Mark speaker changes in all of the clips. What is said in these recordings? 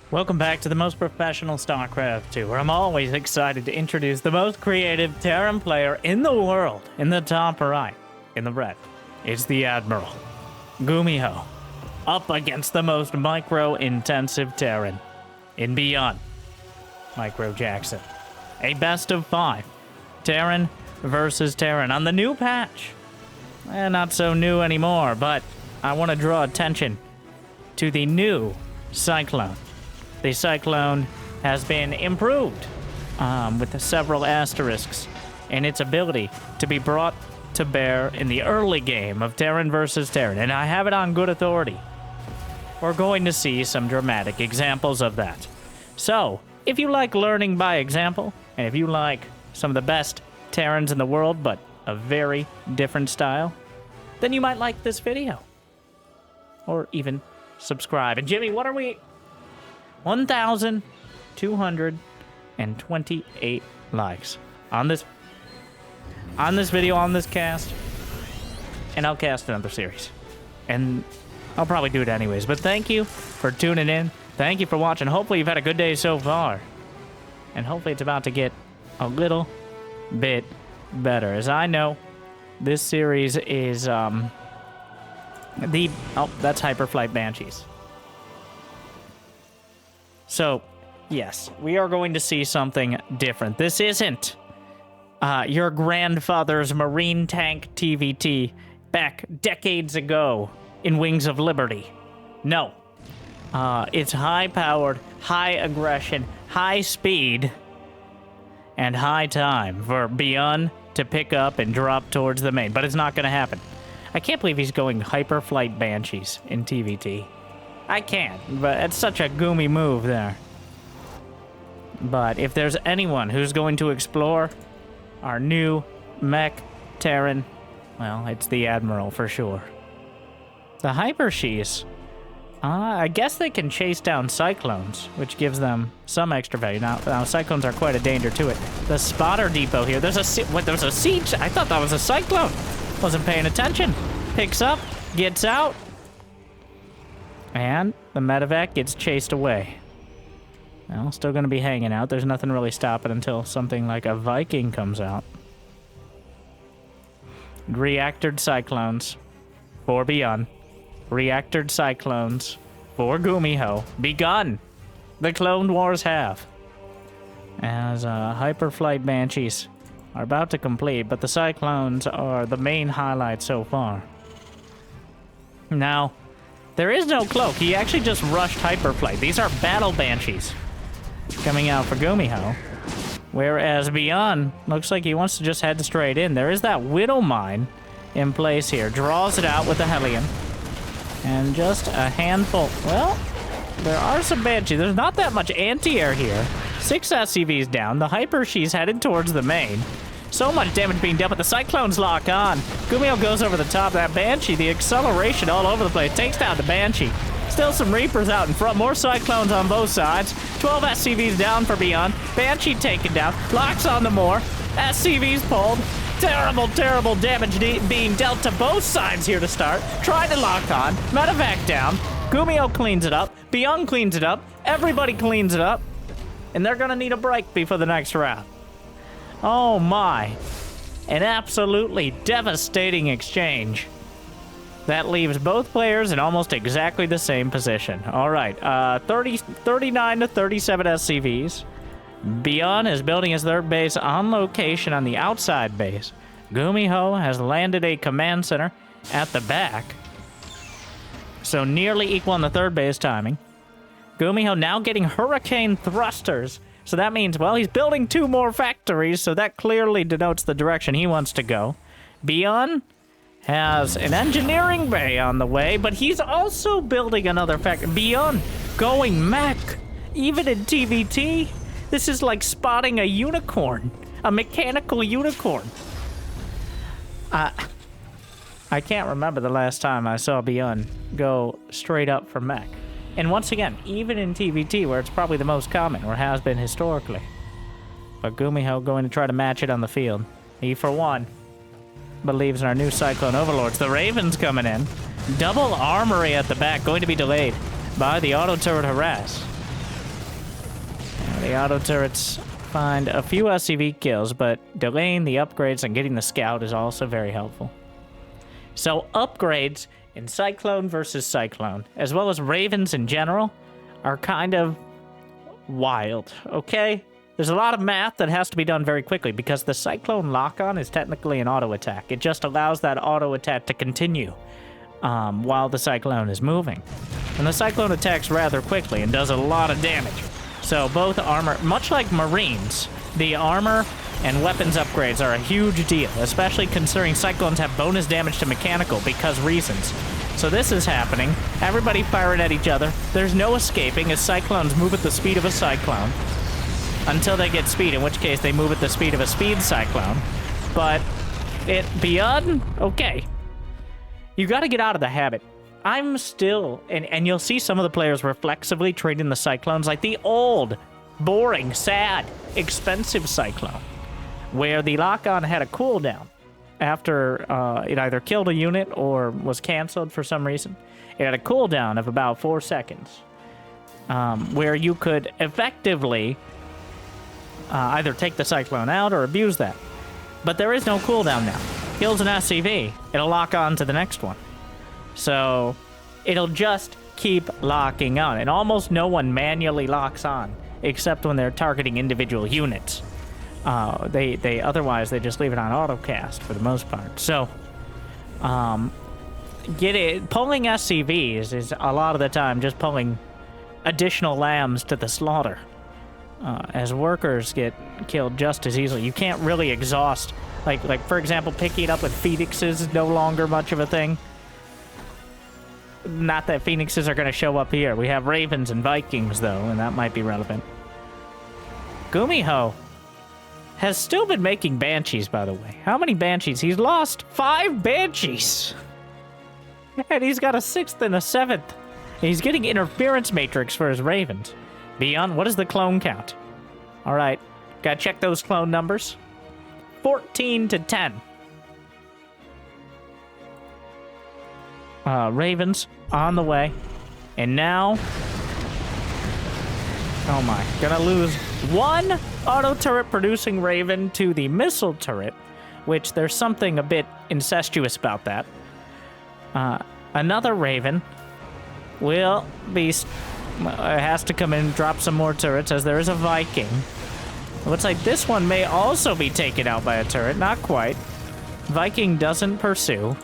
Speaker 1: Welcome back to the most professional StarCraft 2, where I'm always excited to introduce the most creative Terran player in the world. In the top right, in the red, it's the Admiral, GuMiho, up against the most micro-intensive Terran in ByuN, Micro Jackson. A best of 5, Terran versus Terran on the new patch. Not so new anymore, but I want to draw attention to the new Cyclone. The Cyclone has been improved with several asterisks in its ability to be brought to bear in the early game of Terran versus Terran, and I have it on good authority. We're going to see some dramatic examples of that. So, if you like learning by example, and if you like some of the best Terrans in the world, but a very different style, then you might like this video. Or even subscribe. And Jimmy, what are we... 1,228 likes on this video, on this cast, and I'll cast another series, and I'll probably do it anyways. But thank you for tuning in. Thank you for watching. Hopefully you've had a good day so far, and hopefully it's about to get a little bit better. As I know, this series is that's Hyperflight Banshees. So, yes, we are going to see something different. This isn't your grandfather's Marine tank TVT back decades ago in Wings of Liberty. No. It's high-powered, high aggression, high speed, and high time for ByuN to pick up and drop towards the main. But it's not going to happen. I can't believe he's going Hyperflight Banshees in TVT. I can't, but it's such a goomy move there. But if there's anyone who's going to explore our new Mech Terran, well, it's the Admiral for sure. The Hypershees, I guess they can chase down Cyclones, which gives them some extra value. Now Cyclones are quite a danger to it. The spotter depot here, there's a siege? I thought that was a Cyclone. Wasn't paying attention. Picks up, gets out. And the medevac gets chased away. Well, still going to be hanging out. There's nothing really stopping until something like a Viking comes out. Reactored Cyclones for ByuN. Reactored Cyclones for GuMiho. Begun! The Clone Wars have. As Hyperflight Banshees are about to complete, but the Cyclones are the main highlight so far. Now, there is no cloak. He actually just rushed Hyperflight. These are Battle Banshees coming out for GuMiho. Whereas ByuN looks like he wants to just head straight in. There is that Widow Mine in place here. Draws it out with the Hellion. And just a handful. Well, there are some Banshees. There's not that much anti-air here. 6 SCVs down. The Hypershe's headed towards the main. So much damage being dealt, but the Cyclones lock on. GuMiho goes over the top of that Banshee. The acceleration all over the place takes down the Banshee. Still some Reapers out in front. More Cyclones on both sides. 12 SCVs down for ByuN. Banshee taken down. Locks on the more. SCVs pulled. Terrible, terrible damage being dealt to both sides here to start. Trying to lock on. Medevac down. GuMiho cleans it up. ByuN cleans it up. Everybody cleans it up. And they're going to need a break before the next round. Oh my. An absolutely devastating exchange. That leaves both players in almost exactly the same position. All right, 39 to 37 SCVs. ByuN is building his third base on location on the outside base. GuMiho has landed a command center at the back. So nearly equal on the third base timing. GuMiho now getting Hurricane thrusters. So that means, well, he's building 2 more factories, so that clearly denotes the direction he wants to go. ByuN has an engineering bay on the way, but he's also building another factory. ByuN going mech, even in TVT. This is like spotting a unicorn, a mechanical unicorn. I can't remember the last time I saw ByuN go straight up for mech. And once again, even in TVT, where it's probably the most common, or has been historically. But GuMiho going to try to match it on the field. He, for one, believes in our new Cyclone Overlords. The Ravens coming in. Double armory at the back, going to be delayed by the auto turret harass. The auto turrets find a few SCV kills, but delaying the upgrades and getting the scout is also very helpful. So upgrades in Cyclone versus Cyclone, as well as Ravens in general, are kind of wild, okay? There's a lot of math that has to be done very quickly because the Cyclone lock-on is technically an auto attack. It just allows that auto attack to continue while the Cyclone is moving. And the Cyclone attacks rather quickly and does a lot of damage. So both armor, much like Marines, the armor and weapons upgrades are a huge deal, especially considering Cyclones have bonus damage to mechanical because reasons. So this is happening. Everybody firing at each other. There's no escaping as Cyclones move at the speed of a Cyclone. Until they get speed, in which case they move at the speed of a speed Cyclone. But ByuN, okay. You gotta get out of the habit. I'm still, and you'll see some of the players reflexively treating the Cyclones like the old, boring, sad, expensive Cyclone, where the lock-on had a cooldown after it either killed a unit or was canceled for some reason. It had a cooldown of about 4 seconds, where you could effectively either take the Cyclone out or abuse that. But there is no cooldown now. Kills an SCV, it'll lock on to the next one. So it'll just keep locking on, and almost no one manually locks on, except when they're targeting individual units. They otherwise they just leave it on autocast for the most part. So pulling SCVs is a lot of the time just pulling additional lambs to the slaughter. As workers get killed just as easily. You can't really exhaust, like for example, picking it up with Phoenixes is no longer much of a thing. Not that Phoenixes are going to show up here. We have Ravens and Vikings, though, and that might be relevant. GuMiho has still been making Banshees, by the way. How many Banshees? He's lost 5 Banshees. And he's got a 6th and a 7th. He's getting interference matrix for his Ravens. ByuN, what is the clone count? All right, gotta check those clone numbers. 14 to 10. Ravens on the way. And now, oh my, gonna lose 1 auto turret producing Raven to the missile turret, which there's something a bit incestuous about that. Another Raven will be, has to come in and drop some more turrets as there is a Viking. Looks like this one may also be taken out by a turret, not quite. Viking doesn't pursue.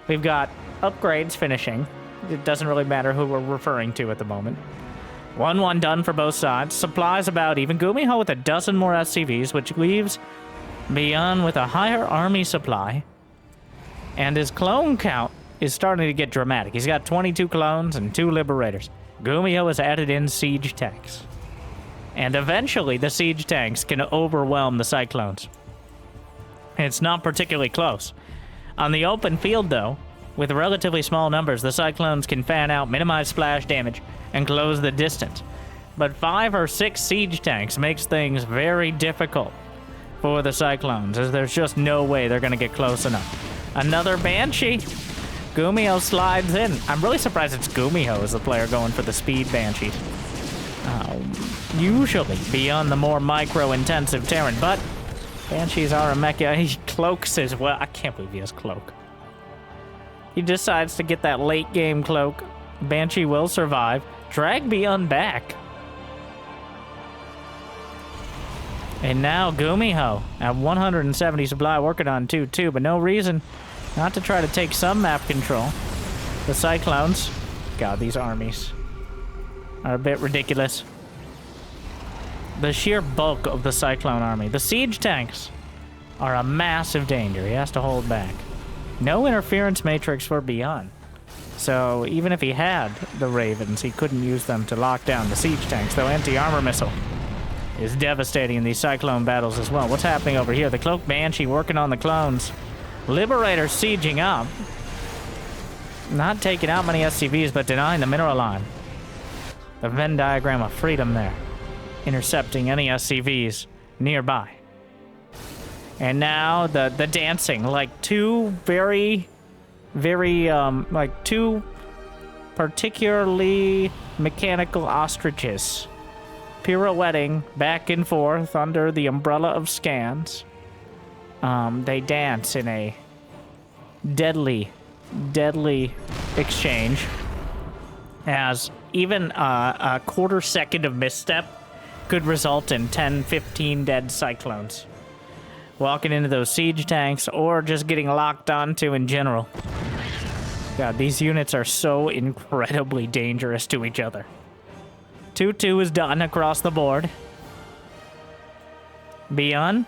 Speaker 1: We've got upgrades finishing. It doesn't really matter who we're referring to at the moment. 1-1 done for both sides. Supplies about even. GuMiho with a dozen more SCVs, which leaves ByuN with a higher army supply. And his clone count is starting to get dramatic. He's got 22 clones and 2 liberators. GuMiho has added in siege tanks. And eventually the siege tanks can overwhelm the Cyclones. It's not particularly close. On the open field, though, with relatively small numbers, the Cyclones can fan out, minimize splash damage, and close the distance. But 5 or 6 siege tanks makes things very difficult for the Cyclones, as there's just no way they're going to get close enough. Another Banshee. GuMiho slides in. I'm really surprised it's GuMiho as the player going for the speed Banshee. Usually ByuN the more micro-intensive Terran, but Banshees are a mecha. He cloaks as well. I can't believe he has cloak. He decides to get that late game cloak. Banshee will survive. Drag ByuN back. And now GuMiho at 170 supply, working on 2-2, but no reason not to try to take some map control. The Cyclones, God, these armies are a bit ridiculous. The sheer bulk of the Cyclone army. The siege tanks are a massive danger. He has to hold back. No interference matrix for ByuN. So even if he had the Ravens, he couldn't use them to lock down the siege tanks, though anti-armor missile is devastating in these Cyclone battles as well. What's happening over here? The Cloak Banshee working on the clones. Liberator sieging up. Not taking out many SCVs, but denying the mineral line. The Venn diagram of freedom there. Intercepting any SCVs nearby. And now the dancing, like two very, like two particularly mechanical ostriches pirouetting back and forth under the umbrella of scans. They dance in a deadly, deadly exchange, as even a quarter second of misstep could result in 10, 15 dead Cyclones walking into those siege tanks or just getting locked onto in general. God, these units are so incredibly dangerous to each other. 2-2 is done across the board. ByuN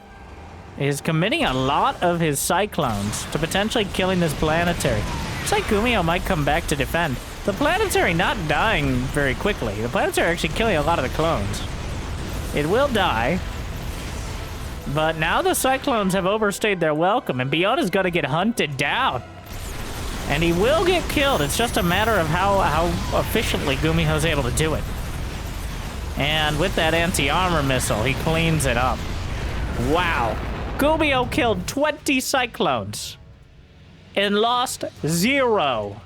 Speaker 1: is committing a lot of his Cyclones to potentially killing this planetary. Looks like GuMiho might come back to defend. The planetary not dying very quickly. The planetary actually killing a lot of the clones. It will die. But now the Cyclones have overstayed their welcome, and ByuN is going to get hunted down. And he will get killed. It's just a matter of how efficiently GuMiho's able to do it. And with that anti-armor missile, he cleans it up. Wow. GuMiho killed 20 Cyclones and lost 0.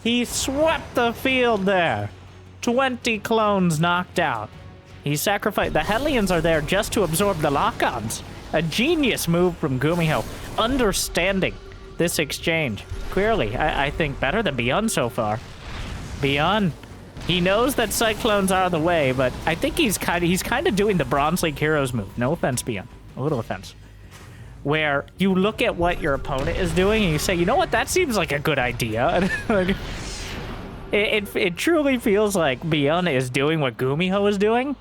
Speaker 1: He swept the field there. 20 clones knocked out. He sacrificed. The Hellions are there just to absorb the lock-ons. A genius move from GuMiho, understanding this exchange. Clearly, I think better than ByuN so far. ByuN, he knows that Cyclones are the way, but I think he's kind of doing the Bronze League Heroes move. No offense, ByuN. A little offense. Where you look at what your opponent is doing and you say, you know what, that seems like a good idea. It truly feels like ByuN is doing what GuMiho is doing,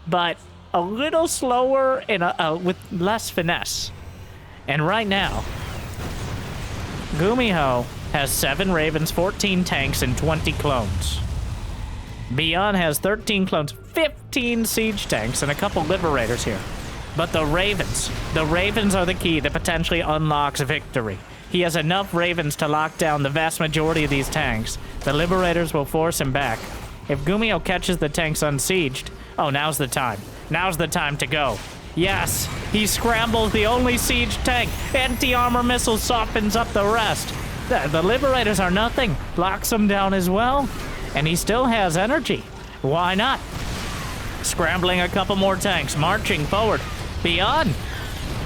Speaker 1: but a little slower and with less finesse. And right now, GuMiho has 7 Ravens, 14 tanks, and 20 clones. ByuN has 13 clones, 15 siege tanks, and a couple liberators here. But the Ravens are the key that potentially unlocks victory. He has enough Ravens to lock down the vast majority of these tanks. The Liberators will force him back. If GuMiho catches the tanks unsieged, oh, now's the time. Now's the time to go. Yes, he scrambles the only siege tank. Anti-armor missile softens up the rest. The Liberators are nothing. Locks them down as well. And he still has energy. Why not? Scrambling a couple more tanks, marching forward. ByuN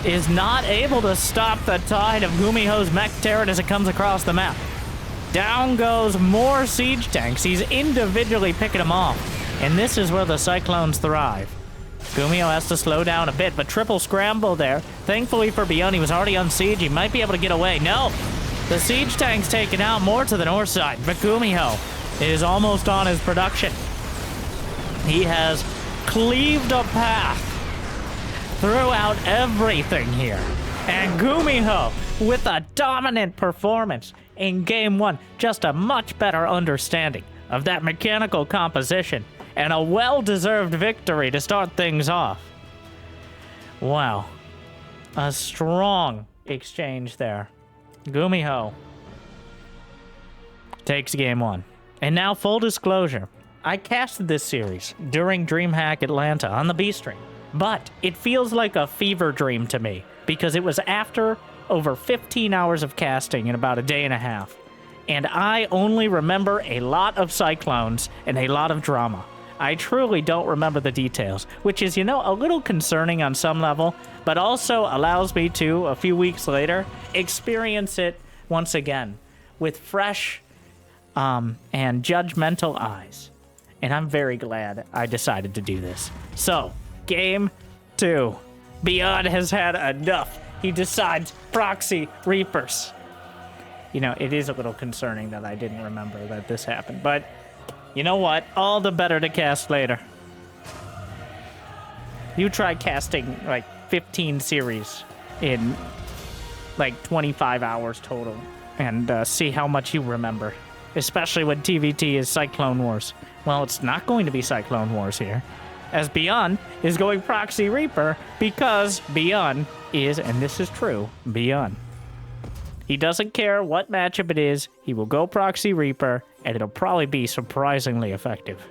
Speaker 1: is not able to stop the tide of GuMiho's Mech Terran as it comes across the map. Down goes more siege tanks. He's individually picking them off. And this is where the Cyclones thrive. GuMiho has to slow down a bit, but triple scramble there. Thankfully for ByuN, he was already on siege. He might be able to get away. No! The siege tank's taken out more to the north side, but GuMiho is almost on his production. He has cleaved a path throughout everything here. And GuMiho, with a dominant performance in Game 1, just a much better understanding of that mechanical composition, and a well-deserved victory to start things off. Wow. A strong exchange there. GuMiho takes Game 1. And now, full disclosure, I casted this series during DreamHack Atlanta on the B-Stream. But it feels like a fever dream to me, because it was after over 15 hours of casting in about a day and a half. And I only remember a lot of Cyclones and a lot of drama. I truly don't remember the details, which is, you know, a little concerning on some level, but also allows me to, a few weeks later, experience it once again with fresh and judgmental eyes. And I'm very glad I decided to do this. So, Game 2. ByuN has had enough. He decides proxy Reapers. You know, it is a little concerning that I didn't remember that this happened, but you know what? All the better to cast later. You try casting like 15 series in like 25 hours total and see how much you remember, especially when TVT is Cyclone Wars. Well, it's not going to be Cyclone Wars here, as ByuN is going proxy Reaper because ByuN is, and this is true, ByuN. He doesn't care what matchup it is, he will go proxy Reaper, and it'll probably be surprisingly effective.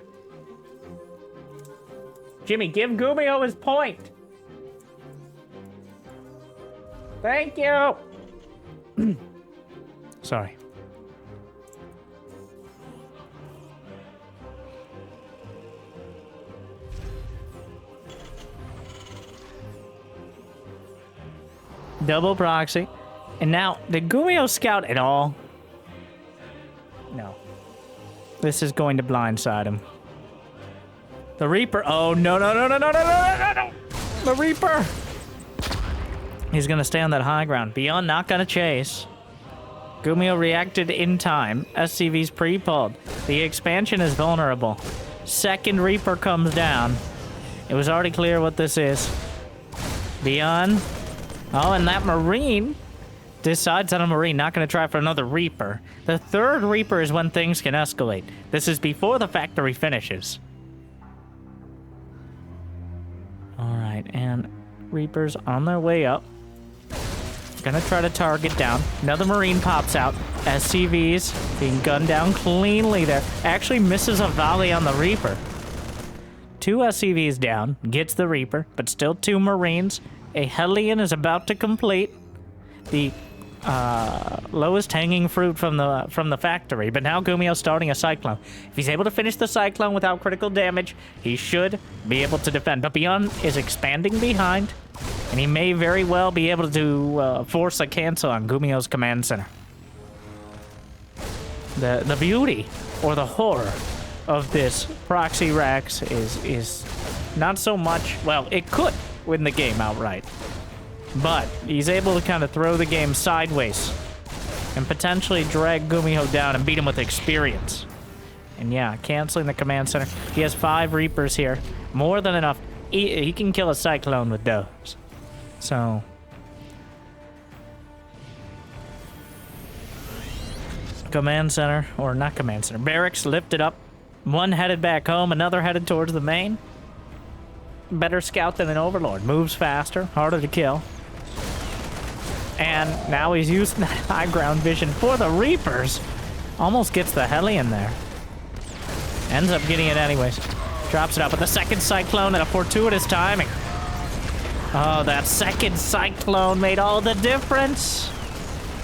Speaker 1: Jimmy, give GuMiho his point! Thank you! Sorry. Double proxy. And now, did GuMiho scout at all? No. This is going to blindside him. The Reaper. Oh, no, no, no, no, no, no, no, no, no. The Reaper. He's going to stay on that high ground. ByuN not going to chase. GuMiho reacted in time. SCV's pre-pulled. The expansion is vulnerable. Second Reaper comes down. It was already clear what this is. ByuN. Oh, and that Marine decides on a Marine. Not going to try for another Reaper. The third Reaper is when things can escalate. This is before the factory finishes. Alright, and Reapers on their way up. Gonna try to target down. Another Marine pops out. SCVs being gunned down cleanly there. Actually misses a volley on the Reaper. 2 SCVs down. Gets the Reaper, but still 2 Marines. A Hellion is about to complete the lowest hanging fruit from the factory, but now GuMiho's starting a Cyclone. If he's able to finish the Cyclone without critical damage, he should be able to defend. But ByuN is expanding behind, and he may very well be able to force a cancel on GuMiho's command center. The beauty or the horror of this proxy Rax is not so much, well, it could win the game outright. But he's able to kind of throw the game sideways and potentially drag GuMiho down and beat him with experience. And yeah, canceling the command center. He has 5 Reapers here. More than enough. He can kill a Cyclone with those. So... command center, or not command center. Barracks lifted up. One headed back home, another headed towards the main. Better scout than an Overlord. Moves faster, harder to kill. And now he's using that high ground vision for the Reapers. Almost gets the Hellion there. Ends up getting it anyways. Drops it out with the second Cyclone at a fortuitous timing. Oh, that second Cyclone made all the difference.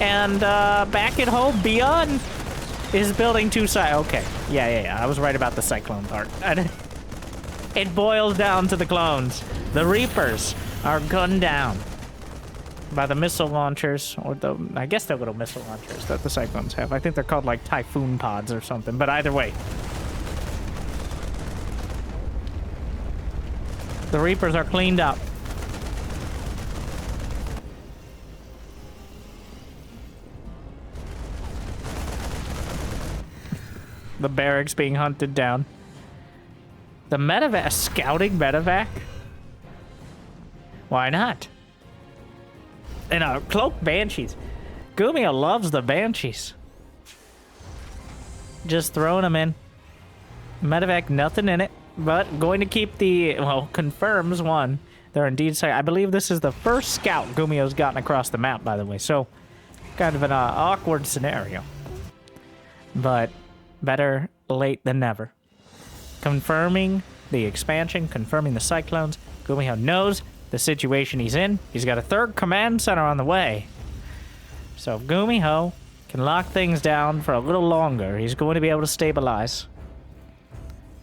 Speaker 1: And back at home, ByuN is building 2 Okay, yeah. I was right about the Cyclone part. It boils down to the clones. The Reapers are gunned down by the missile launchers, or the, I guess they're little missile launchers that the Cyclones have. I think they're called like Typhoon Pods or something, but either way. The Reapers are cleaned up. The barracks being hunted down. The medevac, scouting medevac? Why not? And cloaked Banshees. GuMiho loves the Banshees. Just throwing them in. Medevac, nothing in it, but going to keep the, well, confirms one. They're indeed, I believe this is the first scout GuMiho's gotten across the map, by the way, so kind of an awkward scenario. But better late than never. Confirming the expansion, confirming the Cyclones. GuMiho knows the situation he's in. He's got a 3rd command center on the way. So if GuMiho can lock things down for a little longer, he's going to be able to stabilize.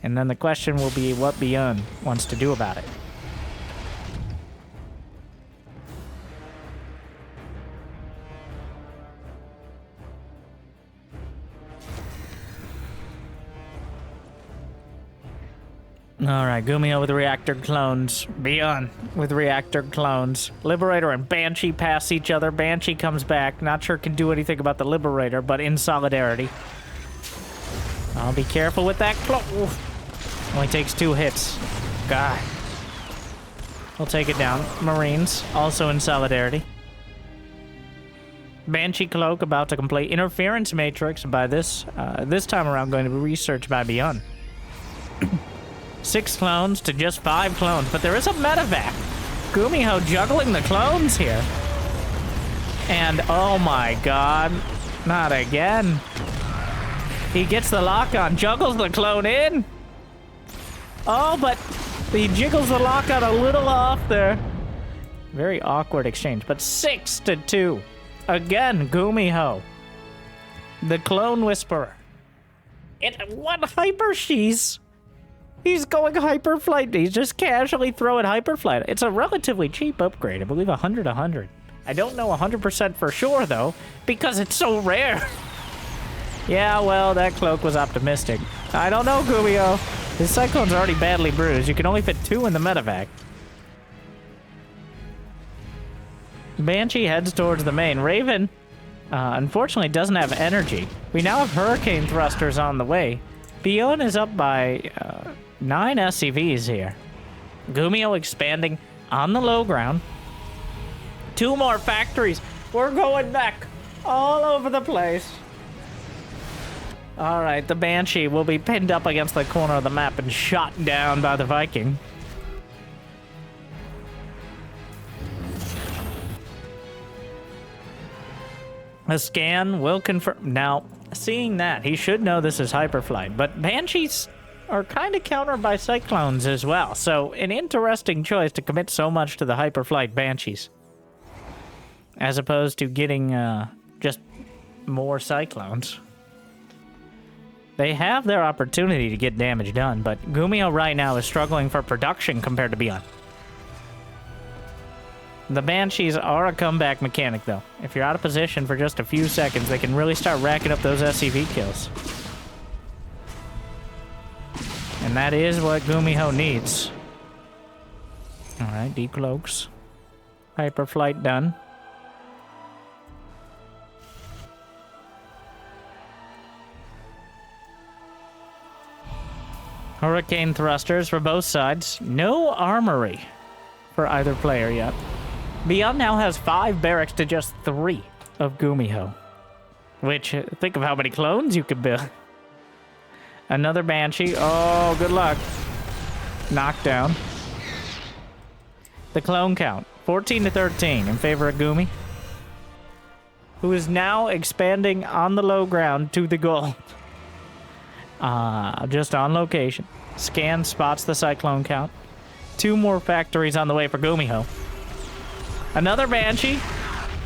Speaker 1: And then the question will be what ByuN wants to do about it. Alright, GuMiho with reactor clones. ByuN with reactor clones. Liberator and Banshee pass each other. Banshee comes back. Not sure can do anything about the Liberator, but in solidarity. I'll be careful with that cloak. Only takes 2 hits. God. We'll take it down. Marines, also in solidarity. Banshee cloak about to complete. Interference matrix by this time around going to be researched by ByuN. 6 clones to just 5 clones, but there is a medevac. GuMiho juggling the clones here. And oh my god, not again. He gets the lock on, juggles the clone in. Oh, but he jiggles the lock on a little off there. Very awkward exchange, but 6-2. Again, GuMiho. The Clone Whisperer. What hypershees? He's going hyperflight. He's just casually throwing hyperflight. It's a relatively cheap upgrade. I believe 100. I don't know 100% for sure, though, because it's so rare. Yeah, well, that cloak was optimistic. I don't know, GuMiho. His Cyclone's already badly bruised. You can only fit 2 in the medevac. Banshee heads towards the main. Raven, unfortunately, doesn't have energy. We now have Hurricane Thrusters on the way. ByuN is up by 9 SCVs here. GuMiho expanding on the low ground. 2 more factories. We're going back all over the place. All right, the Banshee will be pinned up against the corner of the map and shot down by the Viking. A scan will confirm. Now, seeing that, he should know this is hyperflight, but Banshees are kind of countered by Cyclones as well, so an interesting choice to commit so much to the hyperflight Banshees, as opposed to getting just more Cyclones. They have their opportunity to get damage done, but GuMiho right now is struggling for production compared to ByuN. The Banshees are a comeback mechanic, though. If you're out of position for just a few seconds, they can really start racking up those SCV kills. And that is what GuMiho needs. Alright, decloaks. Hyperflight done. Hurricane thrusters for both sides. No armory for either player yet. ByuN now has 5 barracks to just 3 of GuMiho. Which, think of how many clones you could build. Another Banshee. Oh, good luck. Knockdown. The clone count. 14 to 13 in favor of Gumi, who is now expanding on the low ground to the goal. Just on location. Scan spots the Cyclone count. 2 more factories on the way for GuMiho. Another Banshee.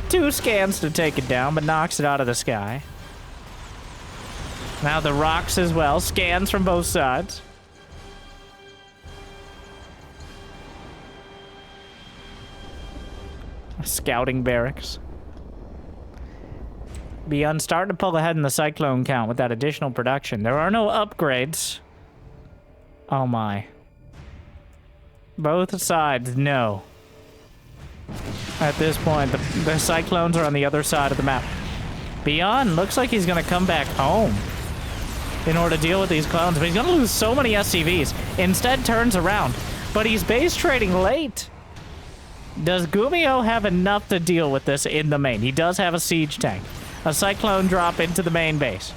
Speaker 1: 2 scans to take it down, but knocks it out of the sky. Now the rocks as well. Scans from both sides. Scouting barracks. ByuN starting to pull ahead in the Cyclone count with that additional production. There are no upgrades. Oh my. Both sides, no. At this point, the Cyclones are on the other side of the map. ByuN looks like he's going to come back home in order to deal with these clones, but he's going to lose so many SCVs. Instead, turns around, but he's base trading late. Does GuMiho have enough to deal with this in the main? He does have a siege tank. A Cyclone drop into the main base.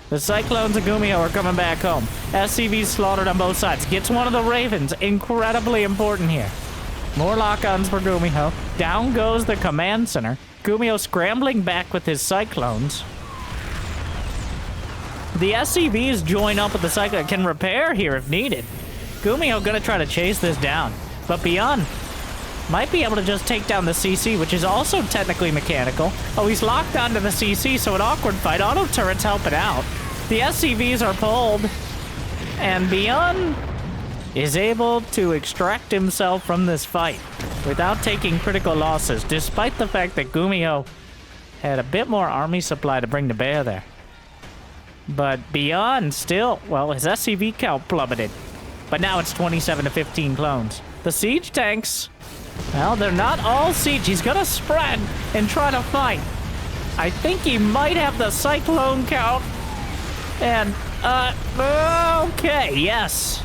Speaker 1: The Cyclones of GuMiho are coming back home. SCVs slaughtered on both sides. Gets one of the Ravens. Incredibly important here. More lock-ons for GuMiho. Down goes the command center. GuMiho scrambling back with his Cyclones. The SCVs join up with the Cyclone. Can repair here if needed. GuMiho gonna try to chase this down. But ByuN might be able to just take down the CC, which is also technically mechanical. Oh, he's locked onto the CC, so an awkward fight. Auto turrets helping out. The SCVs are pulled. And ByuN is able to extract himself from this fight without taking critical losses, despite the fact that GuMiho had a bit more army supply to bring to bear there. But ByuN still, well, his SCV count plummeted. But now it's 27 to 15 clones. The siege tanks, well, they're not all siege. He's gonna spread and try to fight. I think he might have the Cyclone count. And, okay, yes.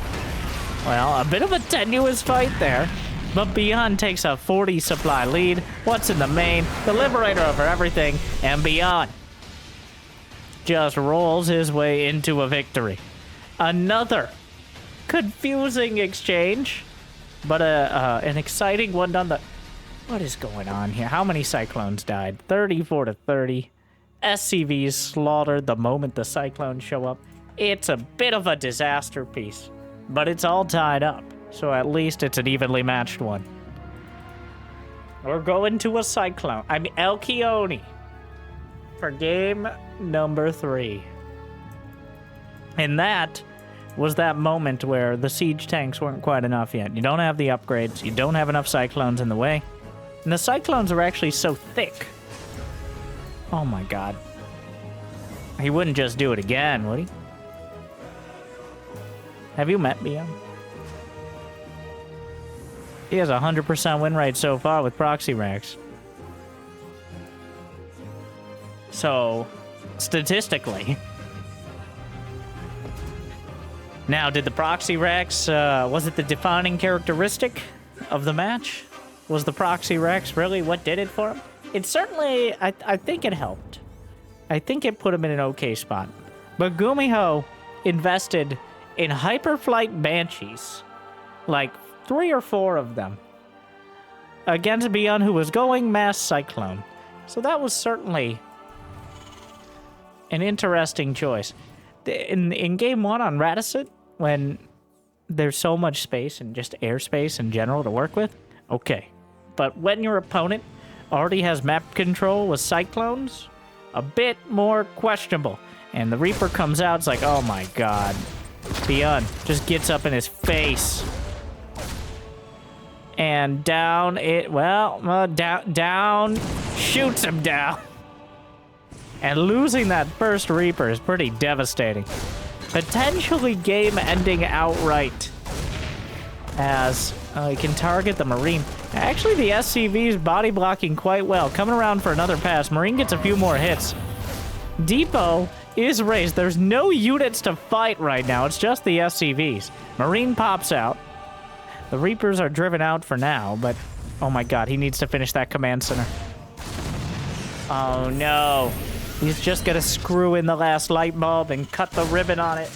Speaker 1: Well, a bit of a tenuous fight there. But ByuN takes a 40 supply lead. What's in the main? The Liberator over everything. And ByuN just rolls his way into a victory. Another confusing exchange. But an exciting one done. What is going on here? How many Cyclones died? 34 to 30. SCVs slaughtered the moment the Cyclones show up. It's a bit of a disaster piece. But it's all tied up. So at least it's an evenly matched one. We're going to a Cyclone. I mean, El Keone. For game number 3. And that was that moment where the siege tanks weren't quite enough yet. You don't have the upgrades. You don't have enough Cyclones in the way. And the Cyclones are actually so thick. Oh my god. He wouldn't just do it again, would he? Have you met ByuN? He has a 100% win rate so far with proxy racks. So, statistically. Now, did the proxy racks, was it the defining characteristic of the match? Was the proxy racks really what did it for him? It certainly, I think it helped. I think it put him in an okay spot. But GuMiho invested in Hyperflight Banshees. Like 3 or 4 of them. Against ByuN, who was going Mass Cyclone. So that was certainly an interesting choice. In Game 1 on Radicet, when there's so much space and just airspace in general to work with, okay. But when your opponent already has map control with Cyclones, a bit more questionable. And the Reaper comes out, it's like, oh my god. ByuN just gets up in his face. And down it, down, shoots him down. And losing that first Reaper is pretty devastating. Potentially game-ending outright. As he can target the Marine. Actually, the SCV's body blocking quite well. Coming around for another pass. Marine gets a few more hits. Depot is raised. There's no units to fight right now. It's just the SCVs. Marine pops out. The Reapers are driven out for now, but... oh my god, he needs to finish that command center. Oh no. He's just gonna screw in the last light bulb and cut the ribbon on it.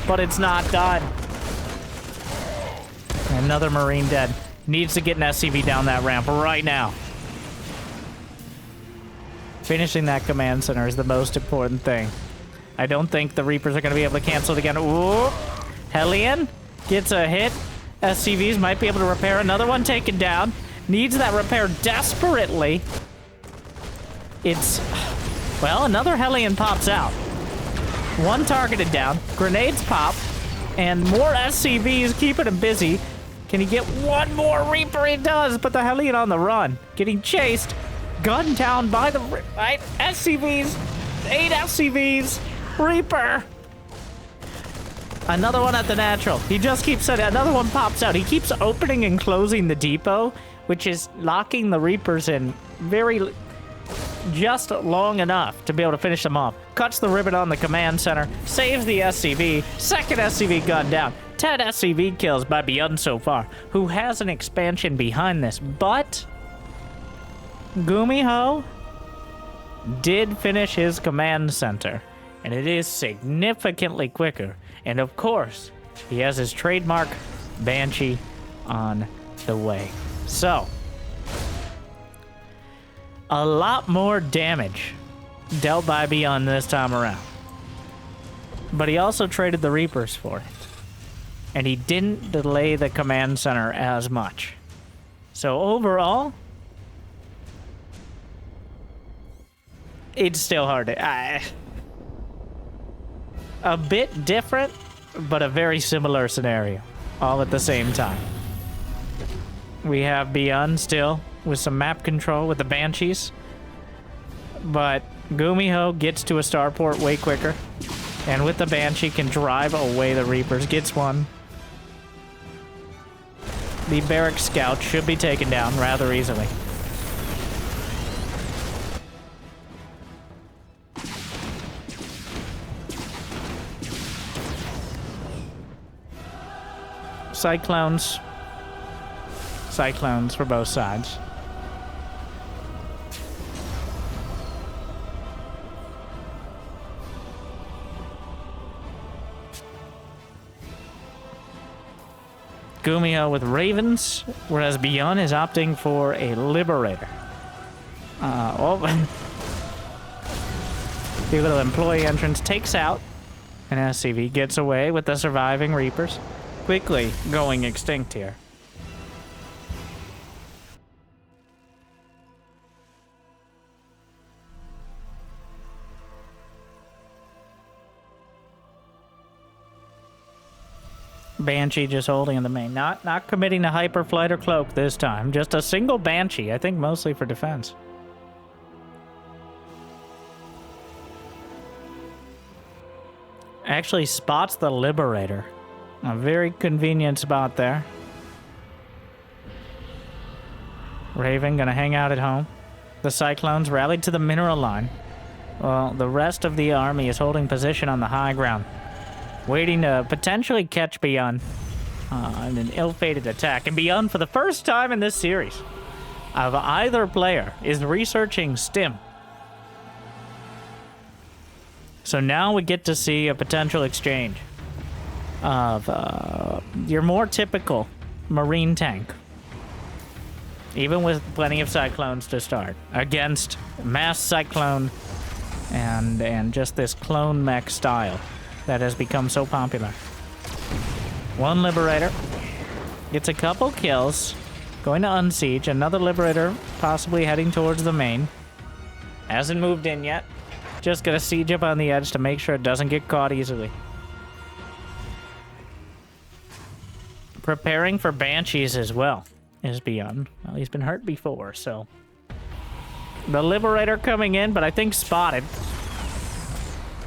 Speaker 1: But it's not done. Another Marine dead. Needs to get an SCV down that ramp right now. Finishing that command center is the most important thing. I don't think the Reapers are going to be able to cancel it again. Ooh. Hellion gets a hit. SCVs might be able to repair. Another one taken down. Needs that repair desperately. It's... well, another Hellion pops out. One targeted down. Grenades pop. And more SCVs keeping him busy. Can he get one more Reaper? He does, but the Hellion on the run. Getting chased. Gunned down by the... right? SCVs. 8 SCVs. Reaper. Another one at the natural. He just keeps saying... another one pops out. He keeps opening and closing the depot, which is locking the Reapers in very... just long enough to be able to finish them off. Cuts the ribbon on the command center. Saves the SCV. Second SCV gun down. 10 SCV kills by ByuN so far, who has an expansion behind this, but GuMiho did finish his command center, and it is significantly quicker. And of course, he has his trademark Banshee on the way. So, a lot more damage dealt by ByuN this time around. But he also traded the Reapers for it. And he didn't delay the command center as much. So overall, it's still hard to... a bit different, but a very similar scenario. All at the same time. We have ByuN still with some map control with the Banshees. But GuMiho gets to a starport way quicker. And with the Banshee can drive away the Reapers. Gets one. The Barrack Scout should be taken down rather easily. Cyclones. Cyclones for both sides. GuMiho with Ravens, whereas ByuN is opting for a Liberator. The little employee entrance takes out an SCV, gets away with the surviving Reapers. Quickly going extinct here. Banshee just holding in the main. Not committing to Hyperflight or Cloak this time. Just a single Banshee, I think mostly for defense. Actually spots the Liberator. A very convenient spot there. Raven gonna hang out at home. The Cyclones rallied to the mineral line. Well, the rest of the army is holding position on the high ground, waiting to potentially catch ByuN in an ill-fated attack. And ByuN, for the first time in this series of either player, is researching Stim. So now we get to see a potential exchange of your more typical Marine tank, even with plenty of Cyclones to start, against Mass Cyclone and just this clone mech style that has become so popular. One Liberator gets a couple kills, going to unsiege. Another Liberator possibly heading towards the main. Hasn't moved in yet. Just gonna siege up on the edge to make sure it doesn't get caught easily. Preparing for Banshees as well is ByuN. Well, he's been hurt before, so... The Liberator coming in, but I think spotted.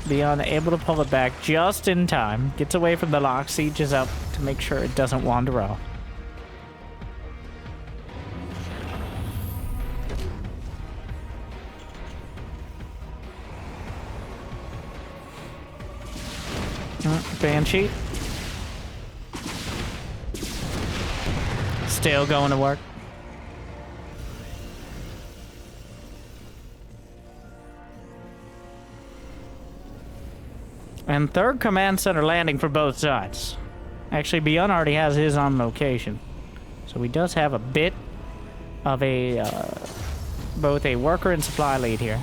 Speaker 1: ByuN able to pull it back just in time. Gets away from the lock, sieges up to make sure it doesn't wander off. Banshee. Still going to work. And third command center landing for both sides. Actually, ByuN already has his on location. So he does have a bit of a, both a worker and supply lead here.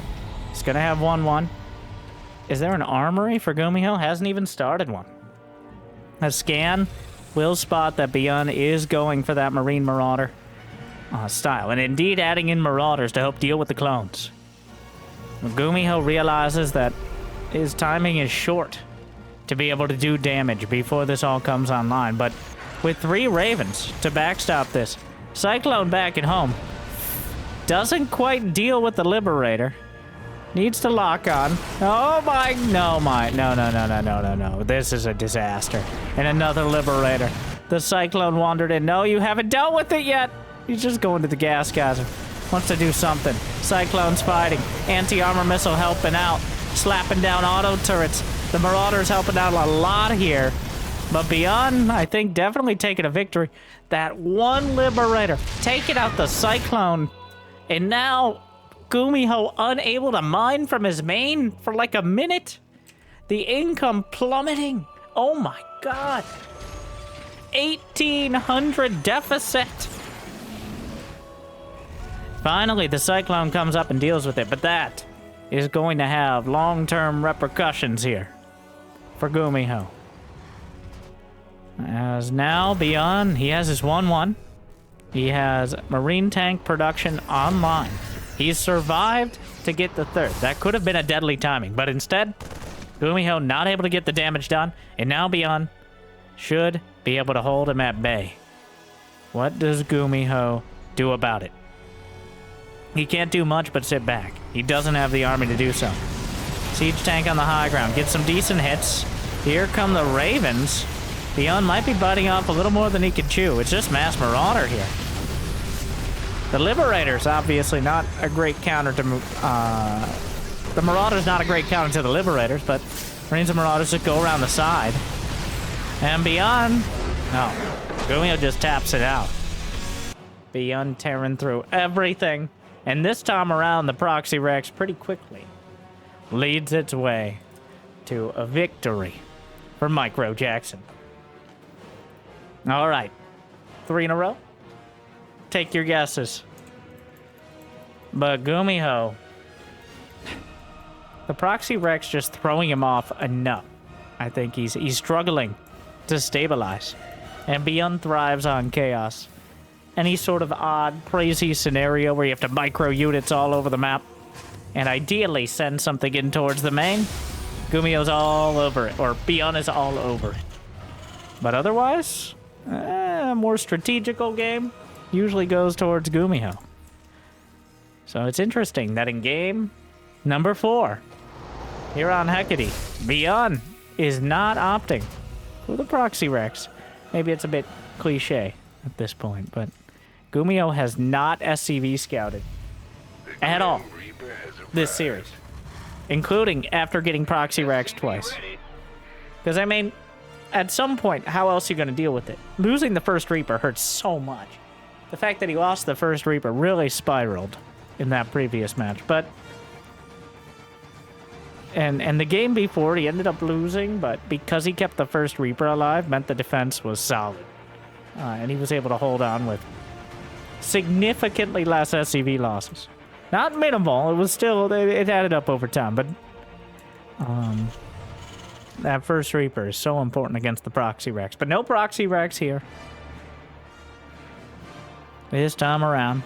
Speaker 1: He's gonna have 1-1. Is there an armory for GuMiho? Hasn't even started one. A scan will spot that ByuN is going for that Marine Marauder style. And indeed adding in Marauders to help deal with the clones. GuMiho realizes that his timing is short to be able to do damage before this all comes online. But with 3 Ravens to backstop this, Cyclone back at home doesn't quite deal with the Liberator. Needs to lock on. Oh my, no. This is a disaster. And another Liberator. The Cyclone wandered in. No, you haven't dealt with it yet. He's just going to the gas geyser. Wants to do something. Cyclone's fighting. Anti-armor missile helping out. Slapping down auto turrets. The Marauders helping out a lot here. But ByuN, I think, definitely taking a victory. That one Liberator taking out the Cyclone. And now... GuMiho unable to mine from his main for like a minute. The income plummeting. Oh my god. 1,800 deficit. Finally, the Cyclone comes up and deals with it, but that is going to have long-term repercussions here for GuMiho. As now, ByuN, he has his 1-1. He has Marine tank production online. He's survived to get the third. That could have been a deadly timing, but instead, GuMiho not able to get the damage done, and now ByuN should be able to hold him at bay. What does GuMiho do about it? He can't do much but sit back. He doesn't have the army to do so. Siege tank on the high ground, gets some decent hits. Here come the Ravens. ByuN might be biting off a little more than he can chew. It's just Mass Marauder here. The Liberator's obviously not a great counter to... the Marauder's not a great counter to the Liberators, but Marines and Marauders just go around the side. And ByuN... No. GuMiho just taps it out. ByuN tearing through everything. And this time around, the Proxy Rex pretty quickly leads its way to a victory for Micro Jackson. All right. 3 in a row. Take your guesses. But GuMiho, the Proxy Rex just throwing him off enough. I think he's struggling to stabilize. And ByuN thrives on chaos. Any sort of odd, crazy scenario where you have to micro units all over the map and ideally send something in towards the main, GuMiho's all over it, or ByuN is all over it. But otherwise, a more strategical game usually goes towards GuMiho. So it's interesting that in game number 4, here on Hecate, ByuN is not opting for the proxy Rex. Maybe it's a bit cliche at this point, but GuMiho has not SCV scouted at all this series, including after getting proxy Rex twice. Because, I mean, at some point, how else are you going to deal with it? Losing the first Reaper hurts so much. The fact that he lost the first Reaper really spiraled in that previous match, but... And the game before, he ended up losing, but because he kept the first Reaper alive, meant the defense was solid. And he was able to hold on with significantly less SCV losses. Not minimal, it was still, it added up over time, but... that first Reaper is so important against the proxy Rex. But no proxy Rex here. This time around.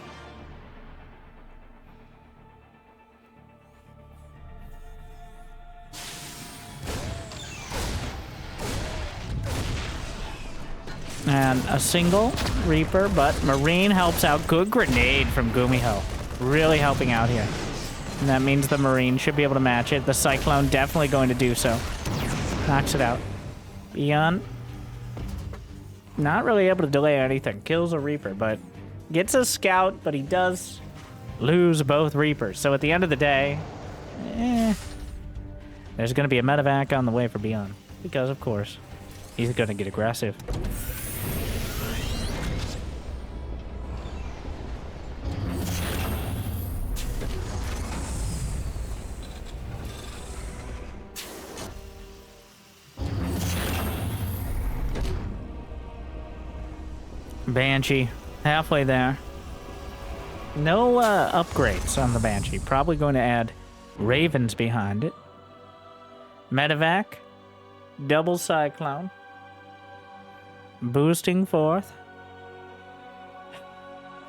Speaker 1: And a single Reaper, but Marine helps out. Good grenade from GuMiho. Really helping out here. And that means the Marine should be able to match it. The Cyclone definitely going to do so. Knocks it out. ByuN not really able to delay anything. Kills a Reaper, but gets a Scout, but he does lose both Reapers. So at the end of the day, there's going to be a medevac on the way for ByuN. Because, of course, he's going to get aggressive. Banshee, halfway there. No upgrades on the Banshee. Probably going to add Ravens behind it. Medevac. Double Cyclone. Boosting forth.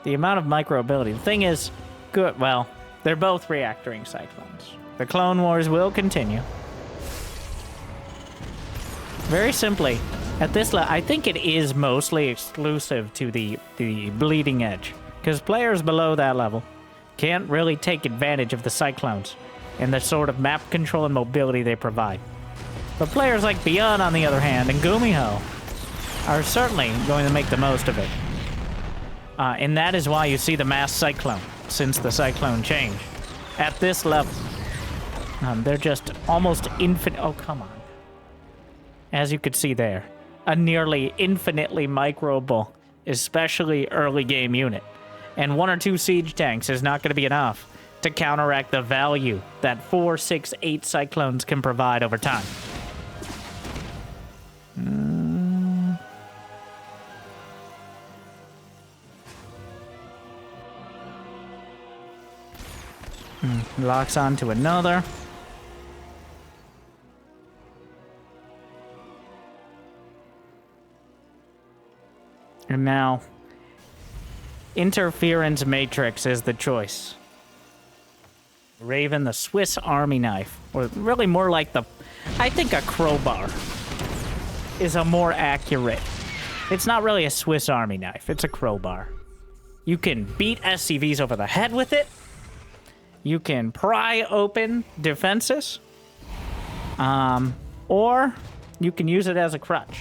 Speaker 1: The amount of micro ability. The thing is, good. Well, they're both reactoring Cyclones. The Clone Wars will continue. Very simply, at this level, I think it is mostly exclusive to the bleeding edge, because players below that level can't really take advantage of the Cyclones and the sort of map control and mobility they provide. But players like ByuN, on the other hand, and GuMiho are certainly going to make the most of it. And that is why you see the mass Cyclone since the Cyclone change. At this level, they're just almost infinite. Oh, come on. As you could see there. A nearly infinitely microable, especially early game unit. And 1 or 2 siege tanks is not going to be enough to counteract the value that 4, 6, 8 Cyclones can provide over time. Locks onto another. And now, Interference Matrix is the choice. Raven, the Swiss Army knife. Or really more like the... I think a crowbar is a more accurate... It's not really a Swiss Army knife. It's a crowbar. You can beat SCVs over the head with it. You can pry open defenses. Or you can use it as a crutch.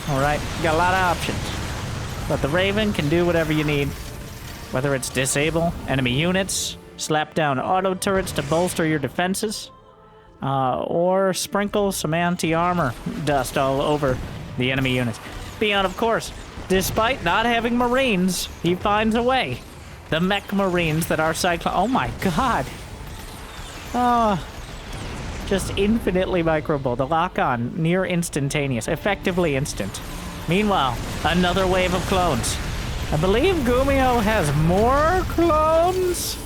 Speaker 1: Alright? You got a lot of options. But the Raven can do whatever you need. Whether it's disable enemy units, slap down auto turrets to bolster your defenses, or sprinkle some anti-armor dust all over the enemy units. ByuN, of course, despite not having Marines, he finds a way. The mech Marines that are Cyclone... Oh my god! Just infinitely microable. The lock-on, near instantaneous, effectively instant. Meanwhile, another wave of clones. I believe GuMiho has more clones,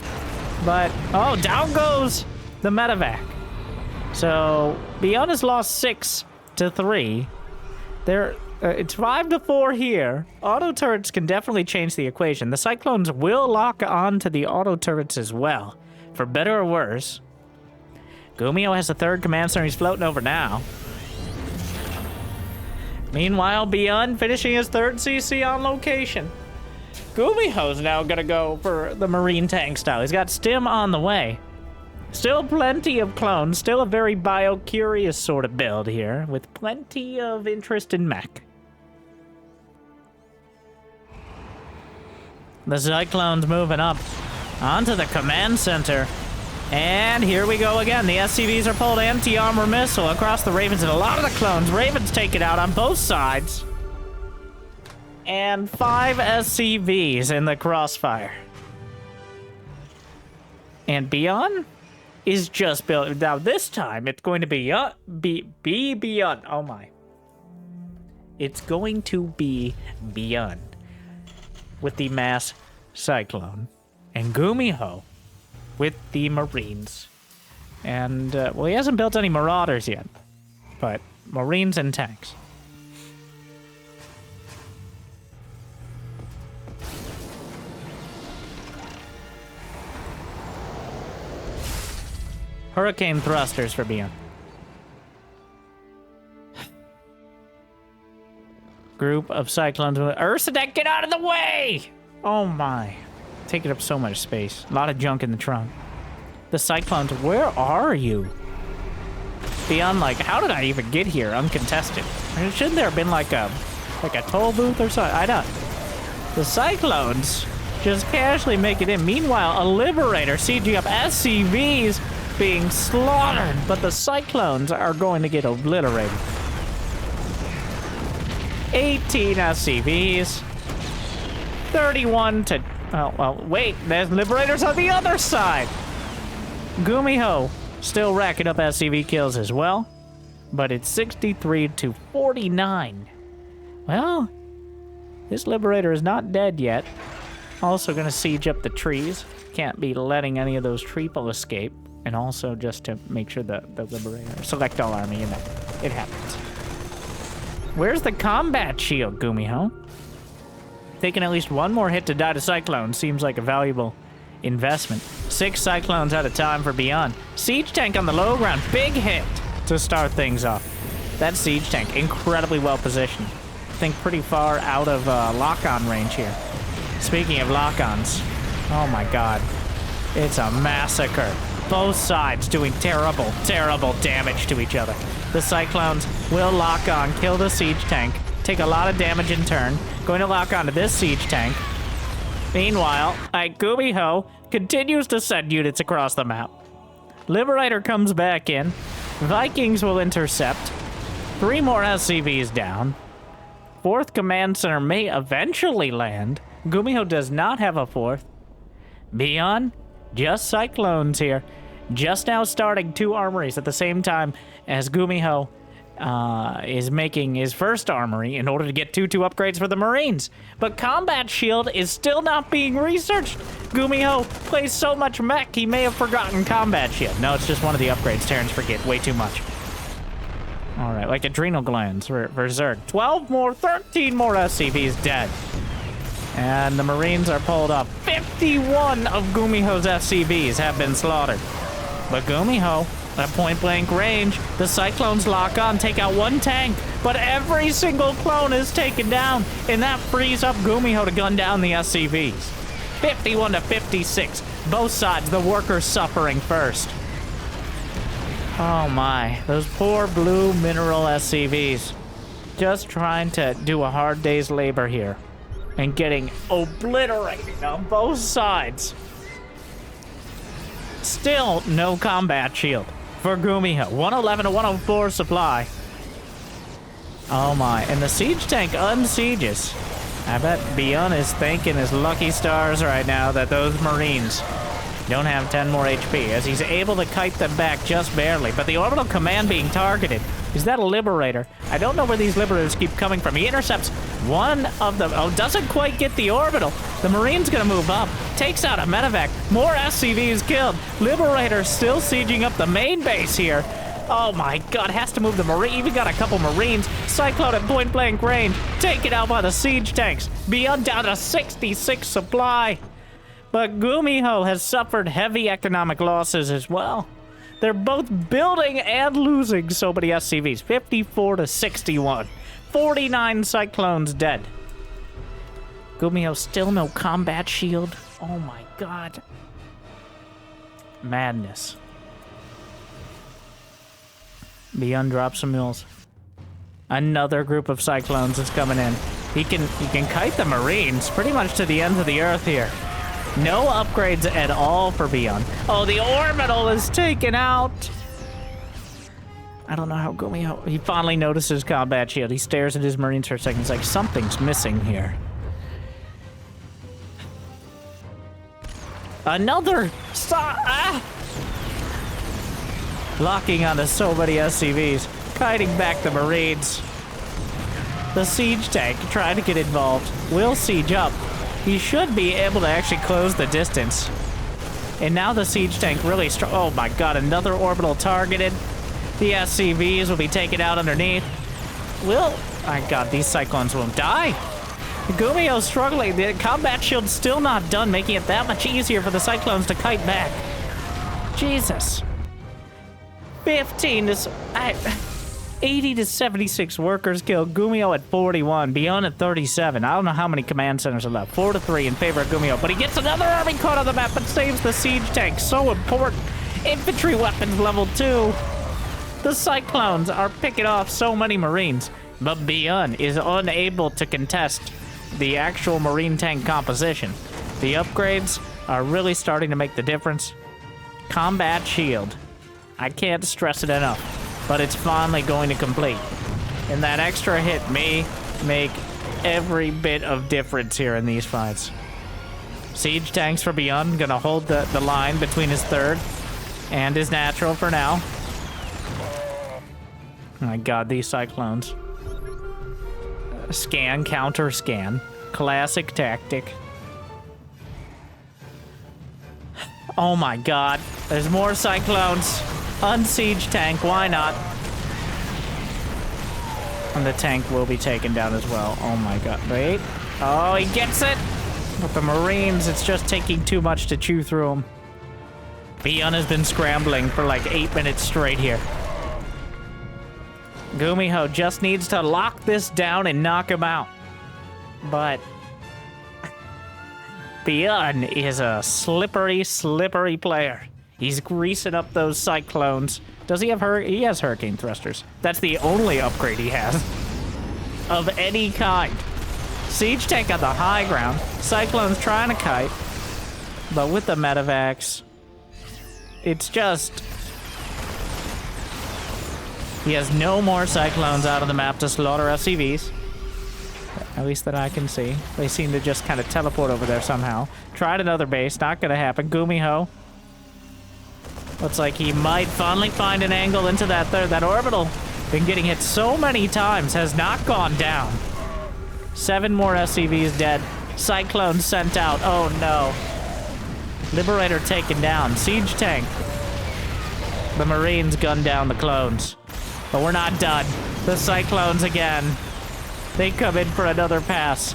Speaker 1: but... Oh, down goes the medevac. So, ByuN has lost 6 to 3. It's 5 to 4 here. Auto turrets can definitely change the equation. The Cyclones will lock on to the auto turrets as well, for better or worse. GuMiho has a 3rd command center he's floating over now. Meanwhile, ByuN finishing his 3rd CC on location. GuMiho's now gonna go for the Marine tank style. He's got Stim on the way. Still plenty of clones. Still a very bio-curious sort of build here, with plenty of interest in mech. The Cyclone's moving up onto the command center. And here we go again. The SCVs are pulled anti-armor missile across the Ravens, and a lot of the clones. Ravens take it out on both sides. And 5 SCVs in the crossfire. And ByuN is just built. Now this time it's going to be ByuN. Oh my. It's going to be ByuN with the mass Cyclone, and GuMiho with the Marines. And, well, he hasn't built any Marauders yet, but Marines and tanks. Hurricane thrusters for ByuN. Group of Cyclones. Ursadek, get out of the way! Oh my. Taking up so much space. A lot of junk in the trunk. The Cyclones, where are you? ByuN, like, how did I even get here uncontested? Shouldn't there have been like a toll booth or something? I don't. The Cyclones just casually make it in. Meanwhile, a Liberator sieging up SCVs being slaughtered, but the Cyclones are going to get obliterated. 18 SCVs. 31 to... Oh, well, wait. There's Liberators on the other side. GuMiho still racking up SCV kills as well. But it's 63 to 49. Well, this Liberator is not dead yet. Also going to siege up the trees. Can't be letting any of those people escape. And also just to make sure that the Liberator... Select all army, you know. It happens. Where's the combat shield, GuMiho? Taking at least one more hit to die to Cyclone seems like a valuable investment. 6 Cyclones at a time for ByuN. Siege tank on the low ground. Big hit to start things off. That siege tank, incredibly well positioned. I think pretty far out of lock-on range here. Speaking of lock-ons, oh my god. It's a massacre. Both sides doing terrible, terrible damage to each other. The Cyclones will lock on, kill the siege tank, take a lot of damage in turn. Going to lock onto this siege tank. Meanwhile, GuMiho continues to send units across the map. Liberator comes back in. Vikings will intercept. 3 more SCVs down. 4th command center may eventually land. GuMiho does not have a 4th. ByuN, just Cyclones here. Just now starting 2 armories at the same time as GuMiho is making his first armory in order to get 2 upgrades for the Marines. But Combat Shield is still not being researched. GuMiho plays so much mech, he may have forgotten Combat Shield. No, it's just one of the upgrades Terrans forget way too much. All right, like adrenal glands for Zerg. 12 more, 13 more SCVs dead. And the Marines are pulled up. 51 of GuMiho's SCVs have been slaughtered. But GuMiho, at point-blank range, the Cyclones lock on, take out 1 tank, but every single clone is taken down, and that frees up GuMiho to gun down the SCVs. 51 to 56. Both sides, the workers suffering first. Oh my, those poor blue mineral SCVs. Just trying to do a hard day's labor here. And getting obliterated on both sides. Still no combat shield for GuMiho. 111 to 104 supply. Oh my, and the siege tank unsieges. I bet ByuN is thanking his lucky stars right now that those Marines don't have 10 more HP, as he's able to kite them back just barely. But the orbital command being targeted. Is that a Liberator? I don't know where these Liberators keep coming from. He intercepts one of them. Oh, doesn't quite get the orbital. The Marine's gonna move up. Takes out a medevac. More SCVs killed. Liberator still sieging up the main base here. Oh my god, has to move the Marine. Even got a couple Marines. Cyclone at point blank range. Taken out by the siege tanks. ByuN down to 66 supply. But GuMiho has suffered heavy economic losses as well. They're both building and losing so many SCVs. 54 to 61. 49 Cyclones dead. GuMiho still no combat shield. Oh my god. Madness. ByuN drops some mules. Another group of Cyclones is coming in. He can kite the Marines pretty much to the ends of the earth here. No upgrades at all for ByuN. Oh, the orbital is taken out. I don't know how GuMiho... He finally notices combat shield. He stares at his Marines for a second. He's like, something's missing here. Another... Locking onto so many SCVs. Kiting back the Marines. The siege tank trying to get involved. Will siege up. He should be able to actually close the distance. And now the siege tank really strong. Oh my god, another orbital targeted. The SCVs will be taken out underneath. My god, these Cyclones won't die. GuMiho's struggling. The combat shield's still not done, making it that much easier for the Cyclones to kite back. Jesus. 80 to 76 workers killed. GuMiho at 41. ByuN at 37. I don't know how many command centers are left. 4 to 3 in favor of GuMiho. But he gets another army caught on the map, but saves the siege tank. So important. Infantry weapons level 2. The Cyclones are picking off so many Marines. But ByuN is unable to contest the actual Marine tank composition. The upgrades are really starting to make the difference. Combat shield. I can't stress it enough. But it's finally going to complete. And that extra hit may make every bit of difference here in these fights. Siege tanks for ByuN, gonna hold the line between his third and his natural for now. Oh my god, these Cyclones. Scan, counter, scan. Classic tactic. Oh my god, there's more Cyclones. Unsiege tank, why not? And the tank will be taken down as well. Oh my god, wait. Oh, he gets it! But the Marines, it's just taking too much to chew through them. ByuN has been scrambling for like 8 minutes straight here. GuMiho just needs to lock this down and knock him out. But ByuN is a slippery, slippery player. He's greasing up those Cyclones. Does he have he has Hurricane Thrusters. That's the only upgrade he has. Of any kind. Siege tank on the high ground. Cyclone's trying to kite. But with the medevacs, it's just... He has no more Cyclones out of the map to slaughter SCVs. At least that I can see. They seem to just kind of teleport over there somehow. Tried another base. Not going to happen. GuMiho. Looks like he might finally find an angle into that orbital. Been getting hit so many times, has not gone down. 7 more SCVs dead. Cyclone sent out. Oh no. Liberator taken down. Siege tank. The Marines gunned down the clones. But we're not done. The Cyclones again. They come in for another pass.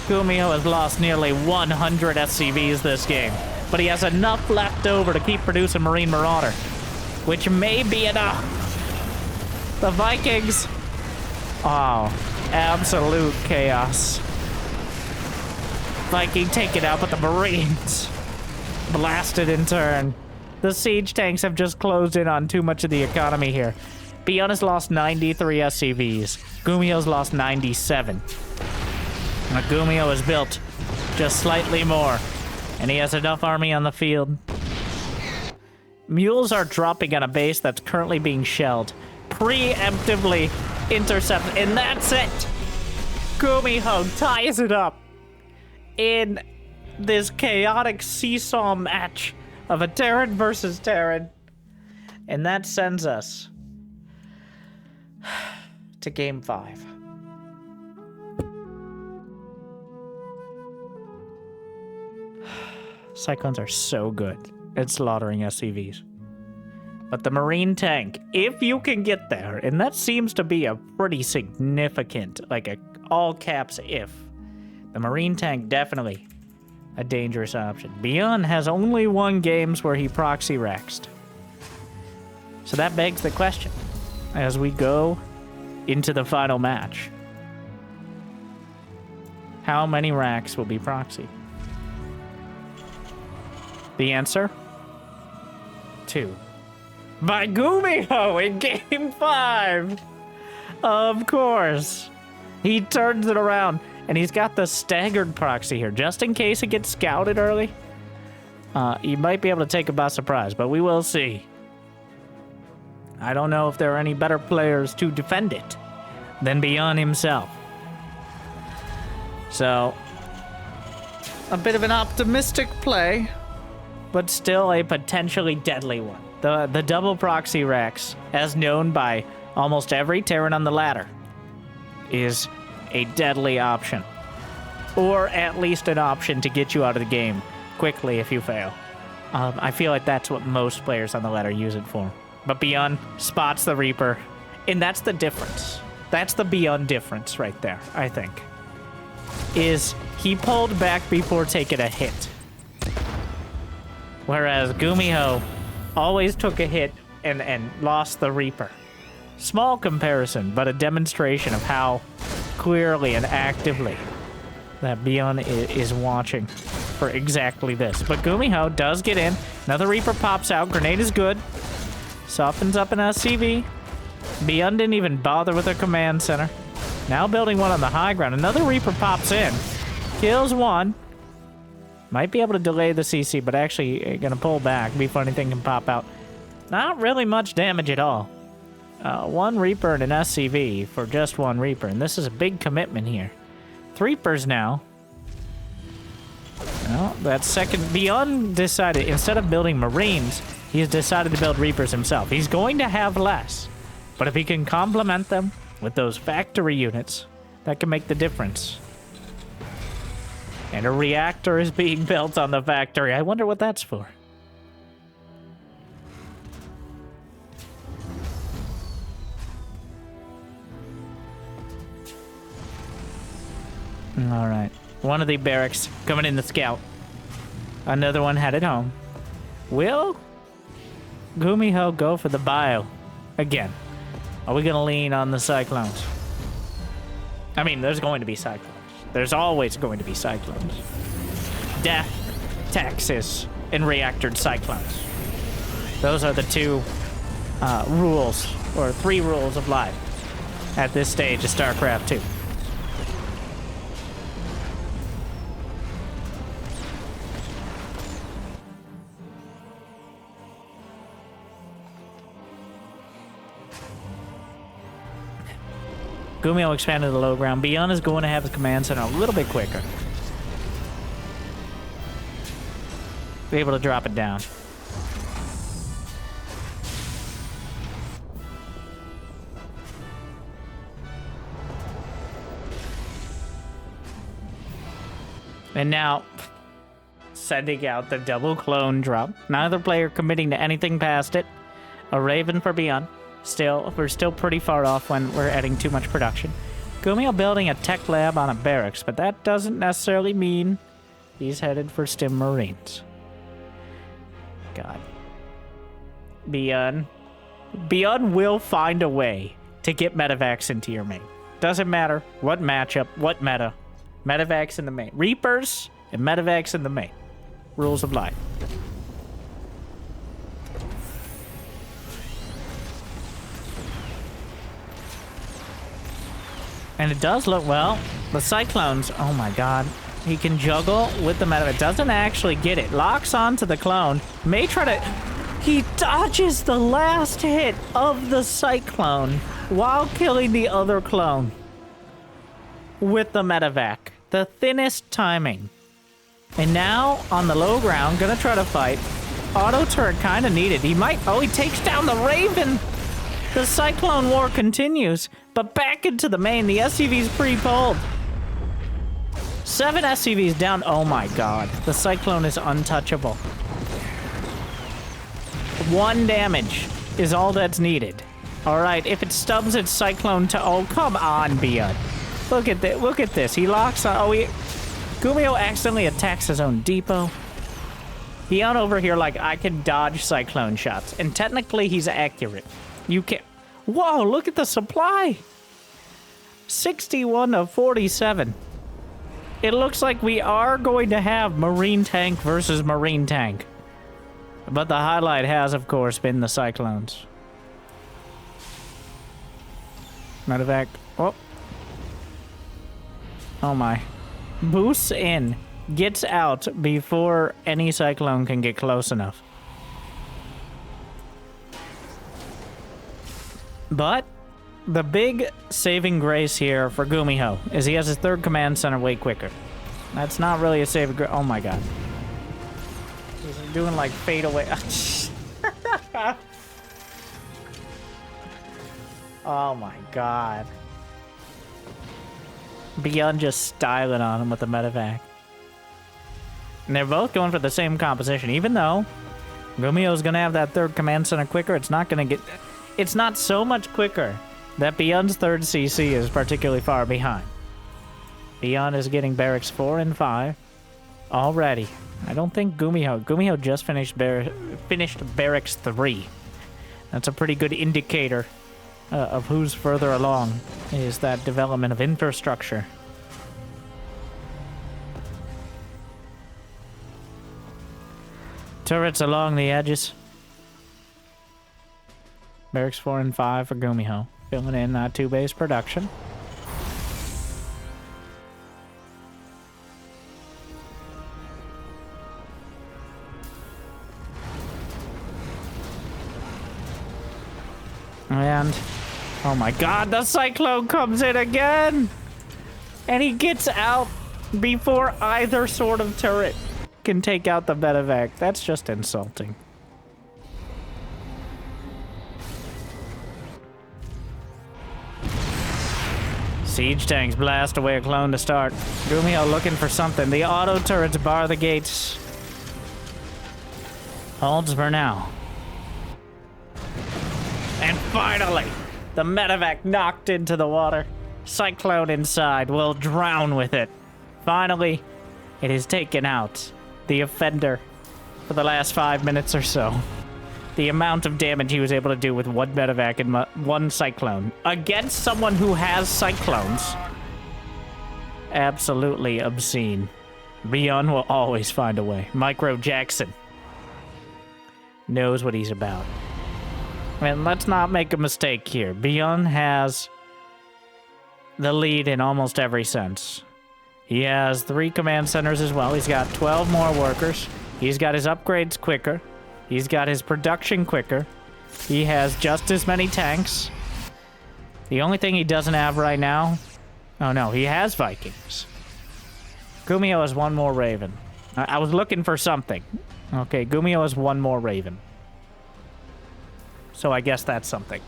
Speaker 1: GuMiho has lost nearly 100 SCVs this game. But he has enough left over to keep producing Marine Marauder, which may be enough. The Vikings. Oh, absolute chaos. Viking taken out, but the Marines blasted in turn. The siege tanks have just closed in on too much of the economy here. ByuN has lost 93 SCVs. GuMiho's lost 97. Now GuMiho has built just slightly more. And he has enough army on the field. Mules are dropping on a base that's currently being shelled. Preemptively intercepted. And that's it! GuMiho ties it up in this chaotic seesaw match of a Terran versus Terran. And that sends us to Game 5. Cyclones are so good at slaughtering SCVs. But the Marine tank, if you can get there, and that seems to be a pretty significant, like a all caps if, the Marine tank definitely a dangerous option. ByuN has only won games where he proxy rexed. So that begs the question, as we go into the final match, How many racks will be proxied? The answer? 2. By GuMiho in Game 5! Of course. He turns it around, and he's got the staggered proxy here, just in case it gets scouted early. You might be able to take it by surprise, but we will see. I don't know if there are any better players to defend it than ByuN himself. So, a bit of an optimistic play, but still a potentially deadly one. The double proxy racks, as known by almost every Terran on the ladder, is a deadly option. Or at least an option to get you out of the game quickly if you fail. I feel like that's what most players on the ladder use it for. But ByuN spots the Reaper, and that's the difference. That's the ByuN difference right there, I think. Is he pulled back before taking a hit. Whereas GuMiho always took a hit and lost the Reaper. Small comparison, but a demonstration of how clearly and actively that ByuN is watching for exactly this. But GuMiho does get in. Another Reaper pops out. Grenade is good. Softens up an SCV. ByuN didn't even bother with a command center. Now building one on the high ground. Another Reaper pops in. Kills one. Might be able to delay the CC, but actually gonna pull back before anything can pop out. Not really much damage at all. One Reaper and an SCV for just one Reaper, and this is a big commitment here. 3 Reapers now. Well, that second... ByuN decided, instead of building Marines, he's decided to build Reapers himself. He's going to have less, but if he can complement them with those factory units, that can make the difference. And a reactor is being built on the factory. I wonder what that's for. All right. One of the barracks coming in the scout. Another one headed home. Will GuMiho go for the bio again? Are we going to lean on the Cyclones? I mean, there's going to be Cyclones. There's always going to be Cyclones. Death, Texas, and reactored Cyclones. Those are the 2 rules, or 3 rules of life at this stage of StarCraft 2. GuMiho expanded the low ground. ByuN is going to have the command center a little bit quicker. Be able to drop it down. And now, sending out the double clone drop. Neither player committing to anything past it. A Raven for ByuN. Still, we're still pretty far off when we're adding too much production. GuMiho building a tech lab on a barracks, but that doesn't necessarily mean he's headed for Stim Marines. God. ByuN will find a way to get medevacs into your main. Doesn't matter what matchup, what meta. Medevacs in the main. Reapers and medevacs in the main. Rules of life. And it does look, well, the Cyclones, oh my god. He can juggle with the medevac. Doesn't actually get it. Locks onto the clone. May try to... He dodges the last hit of the Cyclone while killing the other clone with the medevac. The thinnest timing. And now, on the low ground, gonna try to fight. Auto turret kind of needed. He might... Oh, he takes down the Raven! The Cyclone war continues, but back into the main. The SCV's pre-pulled. 7 SCVs down. Oh my god. The Cyclone is untouchable. 1 damage is all that's needed. Alright, if it stubs its Cyclone to... Oh, come on, ByuN. Look at this. Look at this. He locks on... Oh, GuMiho accidentally attacks his own depot. ByuN over here like, I can dodge Cyclone shots. And technically, he's accurate. You can't... Whoa, look at the supply! 61 of 47. it looks like we are going to have Marine tank versus Marine tank. But the highlight has, of course, been the Cyclones. Medevac. Oh. Oh my. Boosts in. Gets out before any Cyclone can get close enough. But the big saving grace here for GuMiho is he has his third command center way quicker. That's not really a saving grace. Oh my god. He's doing like fade away. Oh my god. ByuN just styling on him with the medevac. And they're both going for the same composition, even though GuMiho's gonna have that third command center quicker. It's not gonna get... It's not so much quicker that ByuN's third CC is particularly far behind. ByuN is getting barracks 4 and 5 already. I don't think GuMiho just finished barracks 3. That's a pretty good indicator of who's further along, is that development of infrastructure. Turrets along the edges. Barracks 4 and 5 for GuMiho. Filling in that 2-base production. And, oh my god, the Cyclone comes in again! And he gets out before either sort of turret can take out the medevac. That's just insulting. Siege tanks blast away a clone to start. GuMiho looking for something. The auto turrets bar the gates. Holds for now. And finally, the medevac knocked into the water. Cyclone inside will drown with it. Finally, it is taken out. The offender for the last 5 minutes or so. The amount of damage he was able to do with one medevac and one Cyclone against someone who has Cyclones. Absolutely obscene. ByuN will always find a way. Micro Jackson knows what he's about. And let's not make a mistake here. ByuN has the lead in almost every sense. He has 3 command centers as well. He's got 12 more workers. He's got his upgrades quicker. He's got his production quicker. He has just as many tanks. The only thing he doesn't have right now... Oh no, he has Vikings. GuMiho has 1 more Raven. I was looking for something. Okay, GuMiho has 1 more Raven. So I guess that's something.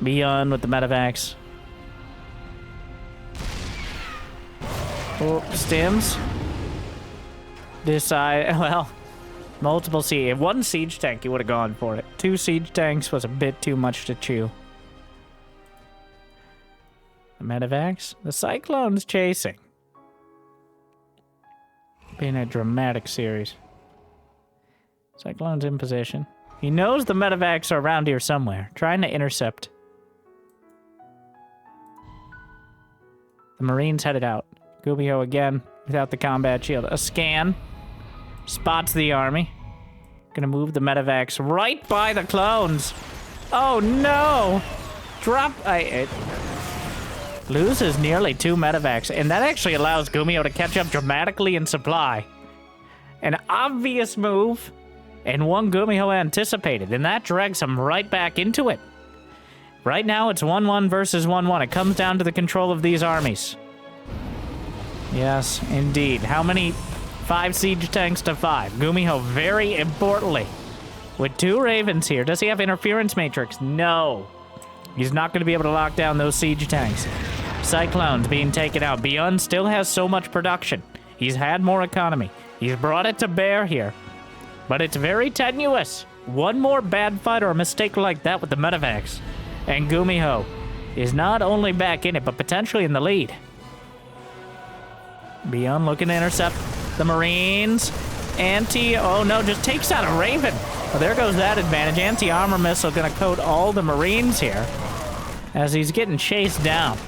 Speaker 1: ByuN with the medevacs. Oh, stims. Decide, well, multiple siege. 1 siege tank, he would have gone for it. 2 siege tanks was a bit too much to chew. The medevacs. The Cyclone's chasing. Been a dramatic series. Cyclone's in position. He knows the medevacs are around here somewhere, trying to intercept. The Marines headed out. GuMiho again, without the combat shield. A scan. Spots the army. Gonna move the medevacs right by the clones. Oh no! Drop... It loses nearly 2 medevacs, and that actually allows GuMiho to catch up dramatically in supply. An obvious move, and one GuMiho anticipated, and that drags him right back into it. Right now, it's 1-1 versus 1-1. It comes down to the control of these armies. Yes, indeed. How many? 5 siege tanks to 5. GuMiho, very importantly, with 2 Ravens here. Does he have interference matrix? No. He's not going to be able to lock down those siege tanks. Cyclones being taken out. ByuN still has so much production. He's had more economy. He's brought it to bear here. But it's very tenuous. One more bad fight or a mistake like that with the medevacs, and GuMiho is not only back in it, but potentially in the lead. ByuN looking to intercept the Marines. Oh no, just takes out a Raven. Well, there goes that advantage. Anti-armor missile gonna coat all the Marines here. as he's getting chased down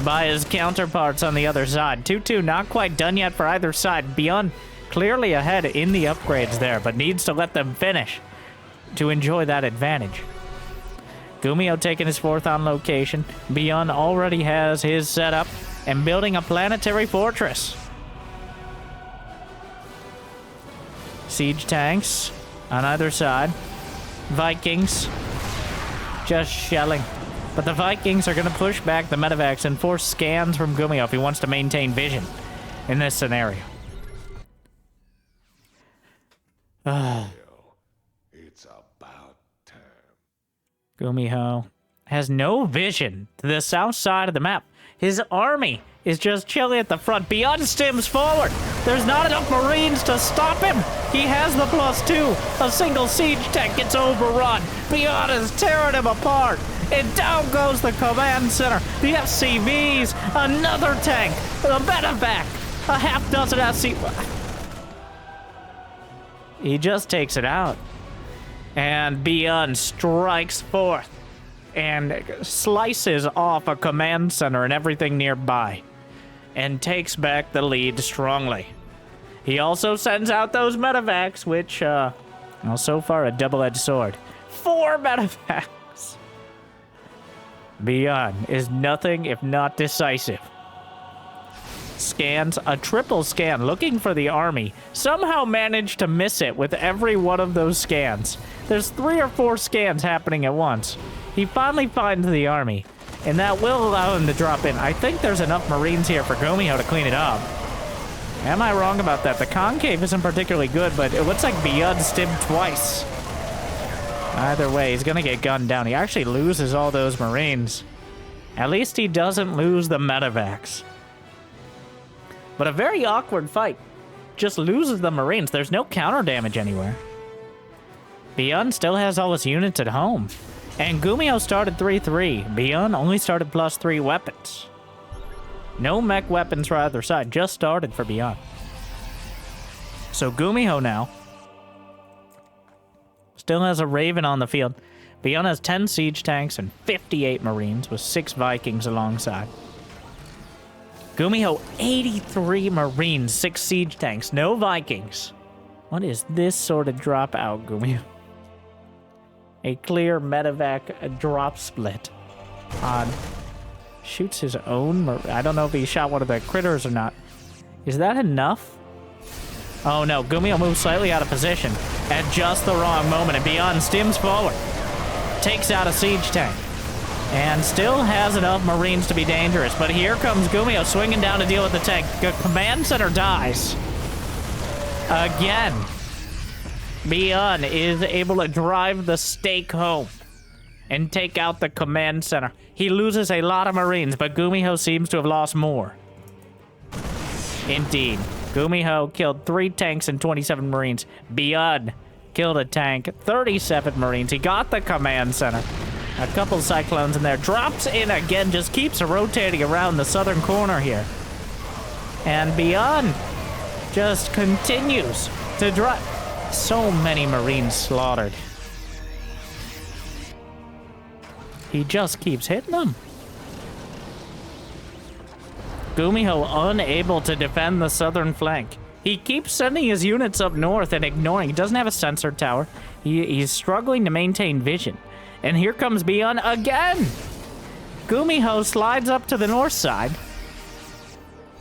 Speaker 1: by his counterparts on the other side. 2-2 not quite done yet for either side. ByuN clearly ahead in the upgrades there, but needs to let them finish to enjoy that advantage. GuMiho taking his 4th on location. ByuN already has his setup and building a planetary fortress. Siege tanks on either side. Vikings just shelling. But the Vikings are going to push back the medevacs and force scans from GuMiho if he wants to maintain vision in this scenario.
Speaker 2: It's about time.
Speaker 1: GuMiho has no vision to the south side of the map. His army is just chilling at the front. ByuN stims forward. There's not enough Marines to stop him. He has the +2. A single siege tank gets overrun. ByuN is tearing him apart. And down goes the command center. The FCVs, another tank, a medevac, a half dozen SC. He just takes it out. And ByuN strikes forth and slices off a command center and everything nearby, and takes back the lead strongly. He also sends out those medevacs, which, well, so far a double-edged sword. 4 medevacs! ByuN is nothing if not decisive. Scans, a triple scan, looking for the army. Somehow managed to miss it with every one of those scans. There's 3 or 4 scans happening at once. He finally finds the army, and that will allow him to drop in. I think there's enough Marines here for GuMiho to clean it up. Am I wrong about that? The concave isn't particularly good, but it looks like ByuN stimmed twice. Either way, he's gonna get gunned down. He actually loses all those Marines. At least he doesn't lose the medevacs. But a very awkward fight. Just loses the Marines. There's no counter damage anywhere. ByuN still has all his units at home. And GuMiho started 3-3. ByuN only started +3 weapons. No mech weapons for either side. Just started for ByuN. So GuMiho now still has a Raven on the field. ByuN has 10 siege tanks and 58 Marines with 6 Vikings alongside. GuMiho, 83 Marines, 6 siege tanks, no Vikings. What is this sort of drop out, GuMiho? A clear medevac drop split. Odd. Shoots his own. I don't know if he shot one of the critters or not. Is that enough? Oh no, GuMiho moves slightly out of position at just the wrong moment, and ByuN stims forward. Takes out a siege tank. And still has enough Marines to be dangerous. But here comes GuMiho swinging down to deal with the tank. The command center dies. Again. ByuN is able to drive the stake home and take out the command center. He loses a lot of Marines, but GuMiho seems to have lost more. Indeed. GuMiho killed 3 tanks and 27 Marines. ByuN killed a tank, 37 Marines. He got the command center. A couple Cyclones in there. Drops in again, just keeps rotating around the southern corner here. And ByuN just continues to drive. So many Marines slaughtered. He just keeps hitting them. GuMiho unable to defend the southern flank. He keeps sending his units up north and ignoring. He doesn't have a sensor tower. He's struggling to maintain vision. And here comes ByuN again. GuMiho slides up to the north side.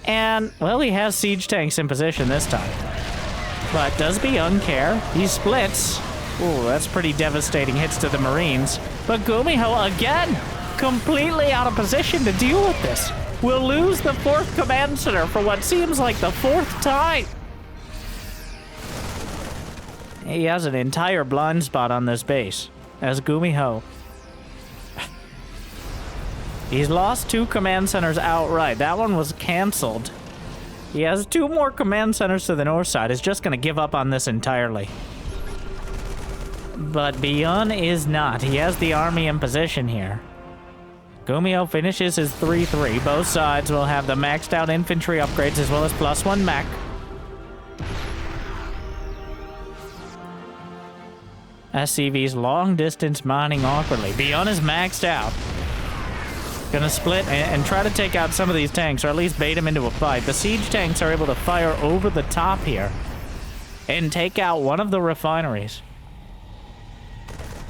Speaker 1: And, well, he has siege tanks in position this time. But does ByuN care? He splits. Ooh, that's pretty devastating hits to the Marines. But GuMiho, again, completely out of position to deal with this. Will lose the 4th command center for what seems like the 4th time. He has an entire blind spot on this base, as GuMiho. He's lost 2 command centers outright. That one was canceled. He has 2 more command centers to the north side. He's just going to give up on this entirely. But ByuN is not. He has the army in position here. GuMiho finishes his 3-3. Both sides will have the maxed out infantry upgrades as well as +1 mech. SCV's long distance mining awkwardly. ByuN is maxed out. Gonna split and try to take out some of these tanks, or at least bait them into a fight. The siege tanks are able to fire over the top here and take out one of the refineries.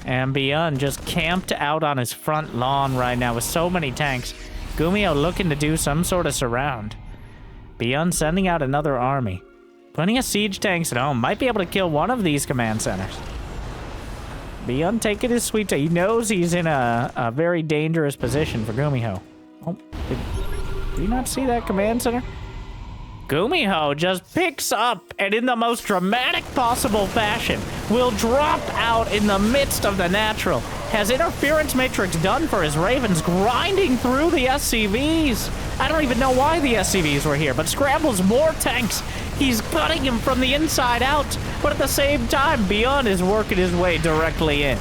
Speaker 1: And ByuN just camped out on his front lawn right now with so many tanks. GuMiho looking to do some sort of surround. ByuN sending out another army. Plenty of siege tanks at home. Might be able to kill one of these command centers. ByuN taking his sweet time. He knows he's in a very dangerous position for GuMiho. Oh, did you not see that command center? GuMiho just picks up and in the most dramatic possible fashion will drop out in the midst of the natural. Has interference matrix done for his Ravens, grinding through the SCVs. I don't even know why the SCVs were here, but scrambles more tanks. He's cutting him from the inside out, but at the same time, ByuN is working his way directly in.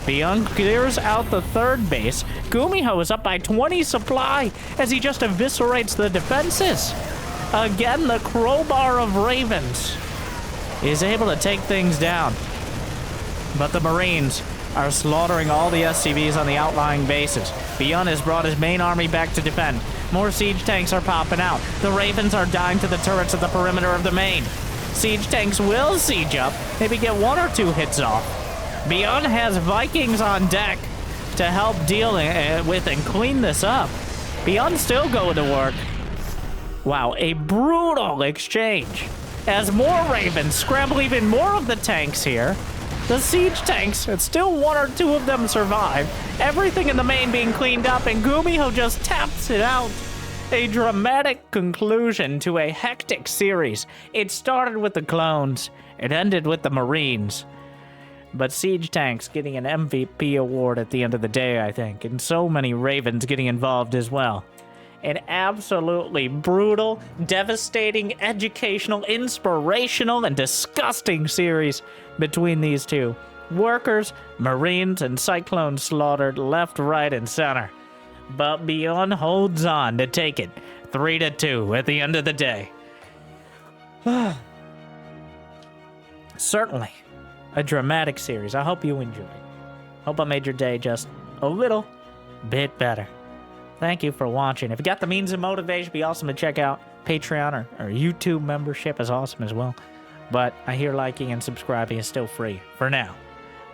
Speaker 1: ByuN clears out the third base. GuMiho is up by 20 supply as he just eviscerates the defenses. Again, the crowbar of Ravens is able to take things down. But the Marines are slaughtering all the SCVs on the outlying bases. ByuN has brought his main army back to defend. More siege tanks are popping out. The Ravens are dying to the turrets at the perimeter of the main. Siege tanks will siege up, maybe get 1 or 2 hits off. ByuN has Vikings on deck to help deal with and clean this up. ByuN still going to work. Wow, a brutal exchange. As more Ravens scramble even more of the tanks here. The siege tanks, and still 1 or 2 of them survive. Everything in the main being cleaned up, and GuMiho just taps it out. A dramatic conclusion to a hectic series. It started with the clones. It ended with the Marines. But siege tanks getting an MVP award at the end of the day, I think. And so many Ravens getting involved as well. An absolutely brutal, devastating, educational, inspirational, and disgusting series between these two. Workers, Marines, and Cyclone slaughtered left, right, and center. But ByuN holds on to take it 3-2 at the end of the day. Certainly a dramatic series. I hope you enjoyed. Hope I made your day just a little bit better. Thank you for watching. If you got the means and motivation, it'd be awesome to check out Patreon or YouTube membership is awesome as well. But I hear liking and subscribing is still free for now.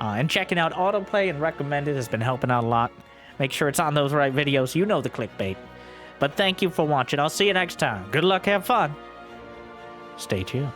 Speaker 1: And checking out autoplay and recommended has been helping out a lot. Make sure it's on those right videos. You know the clickbait. But thank you for watching. I'll see you next time. Good luck. Have fun. Stay chill.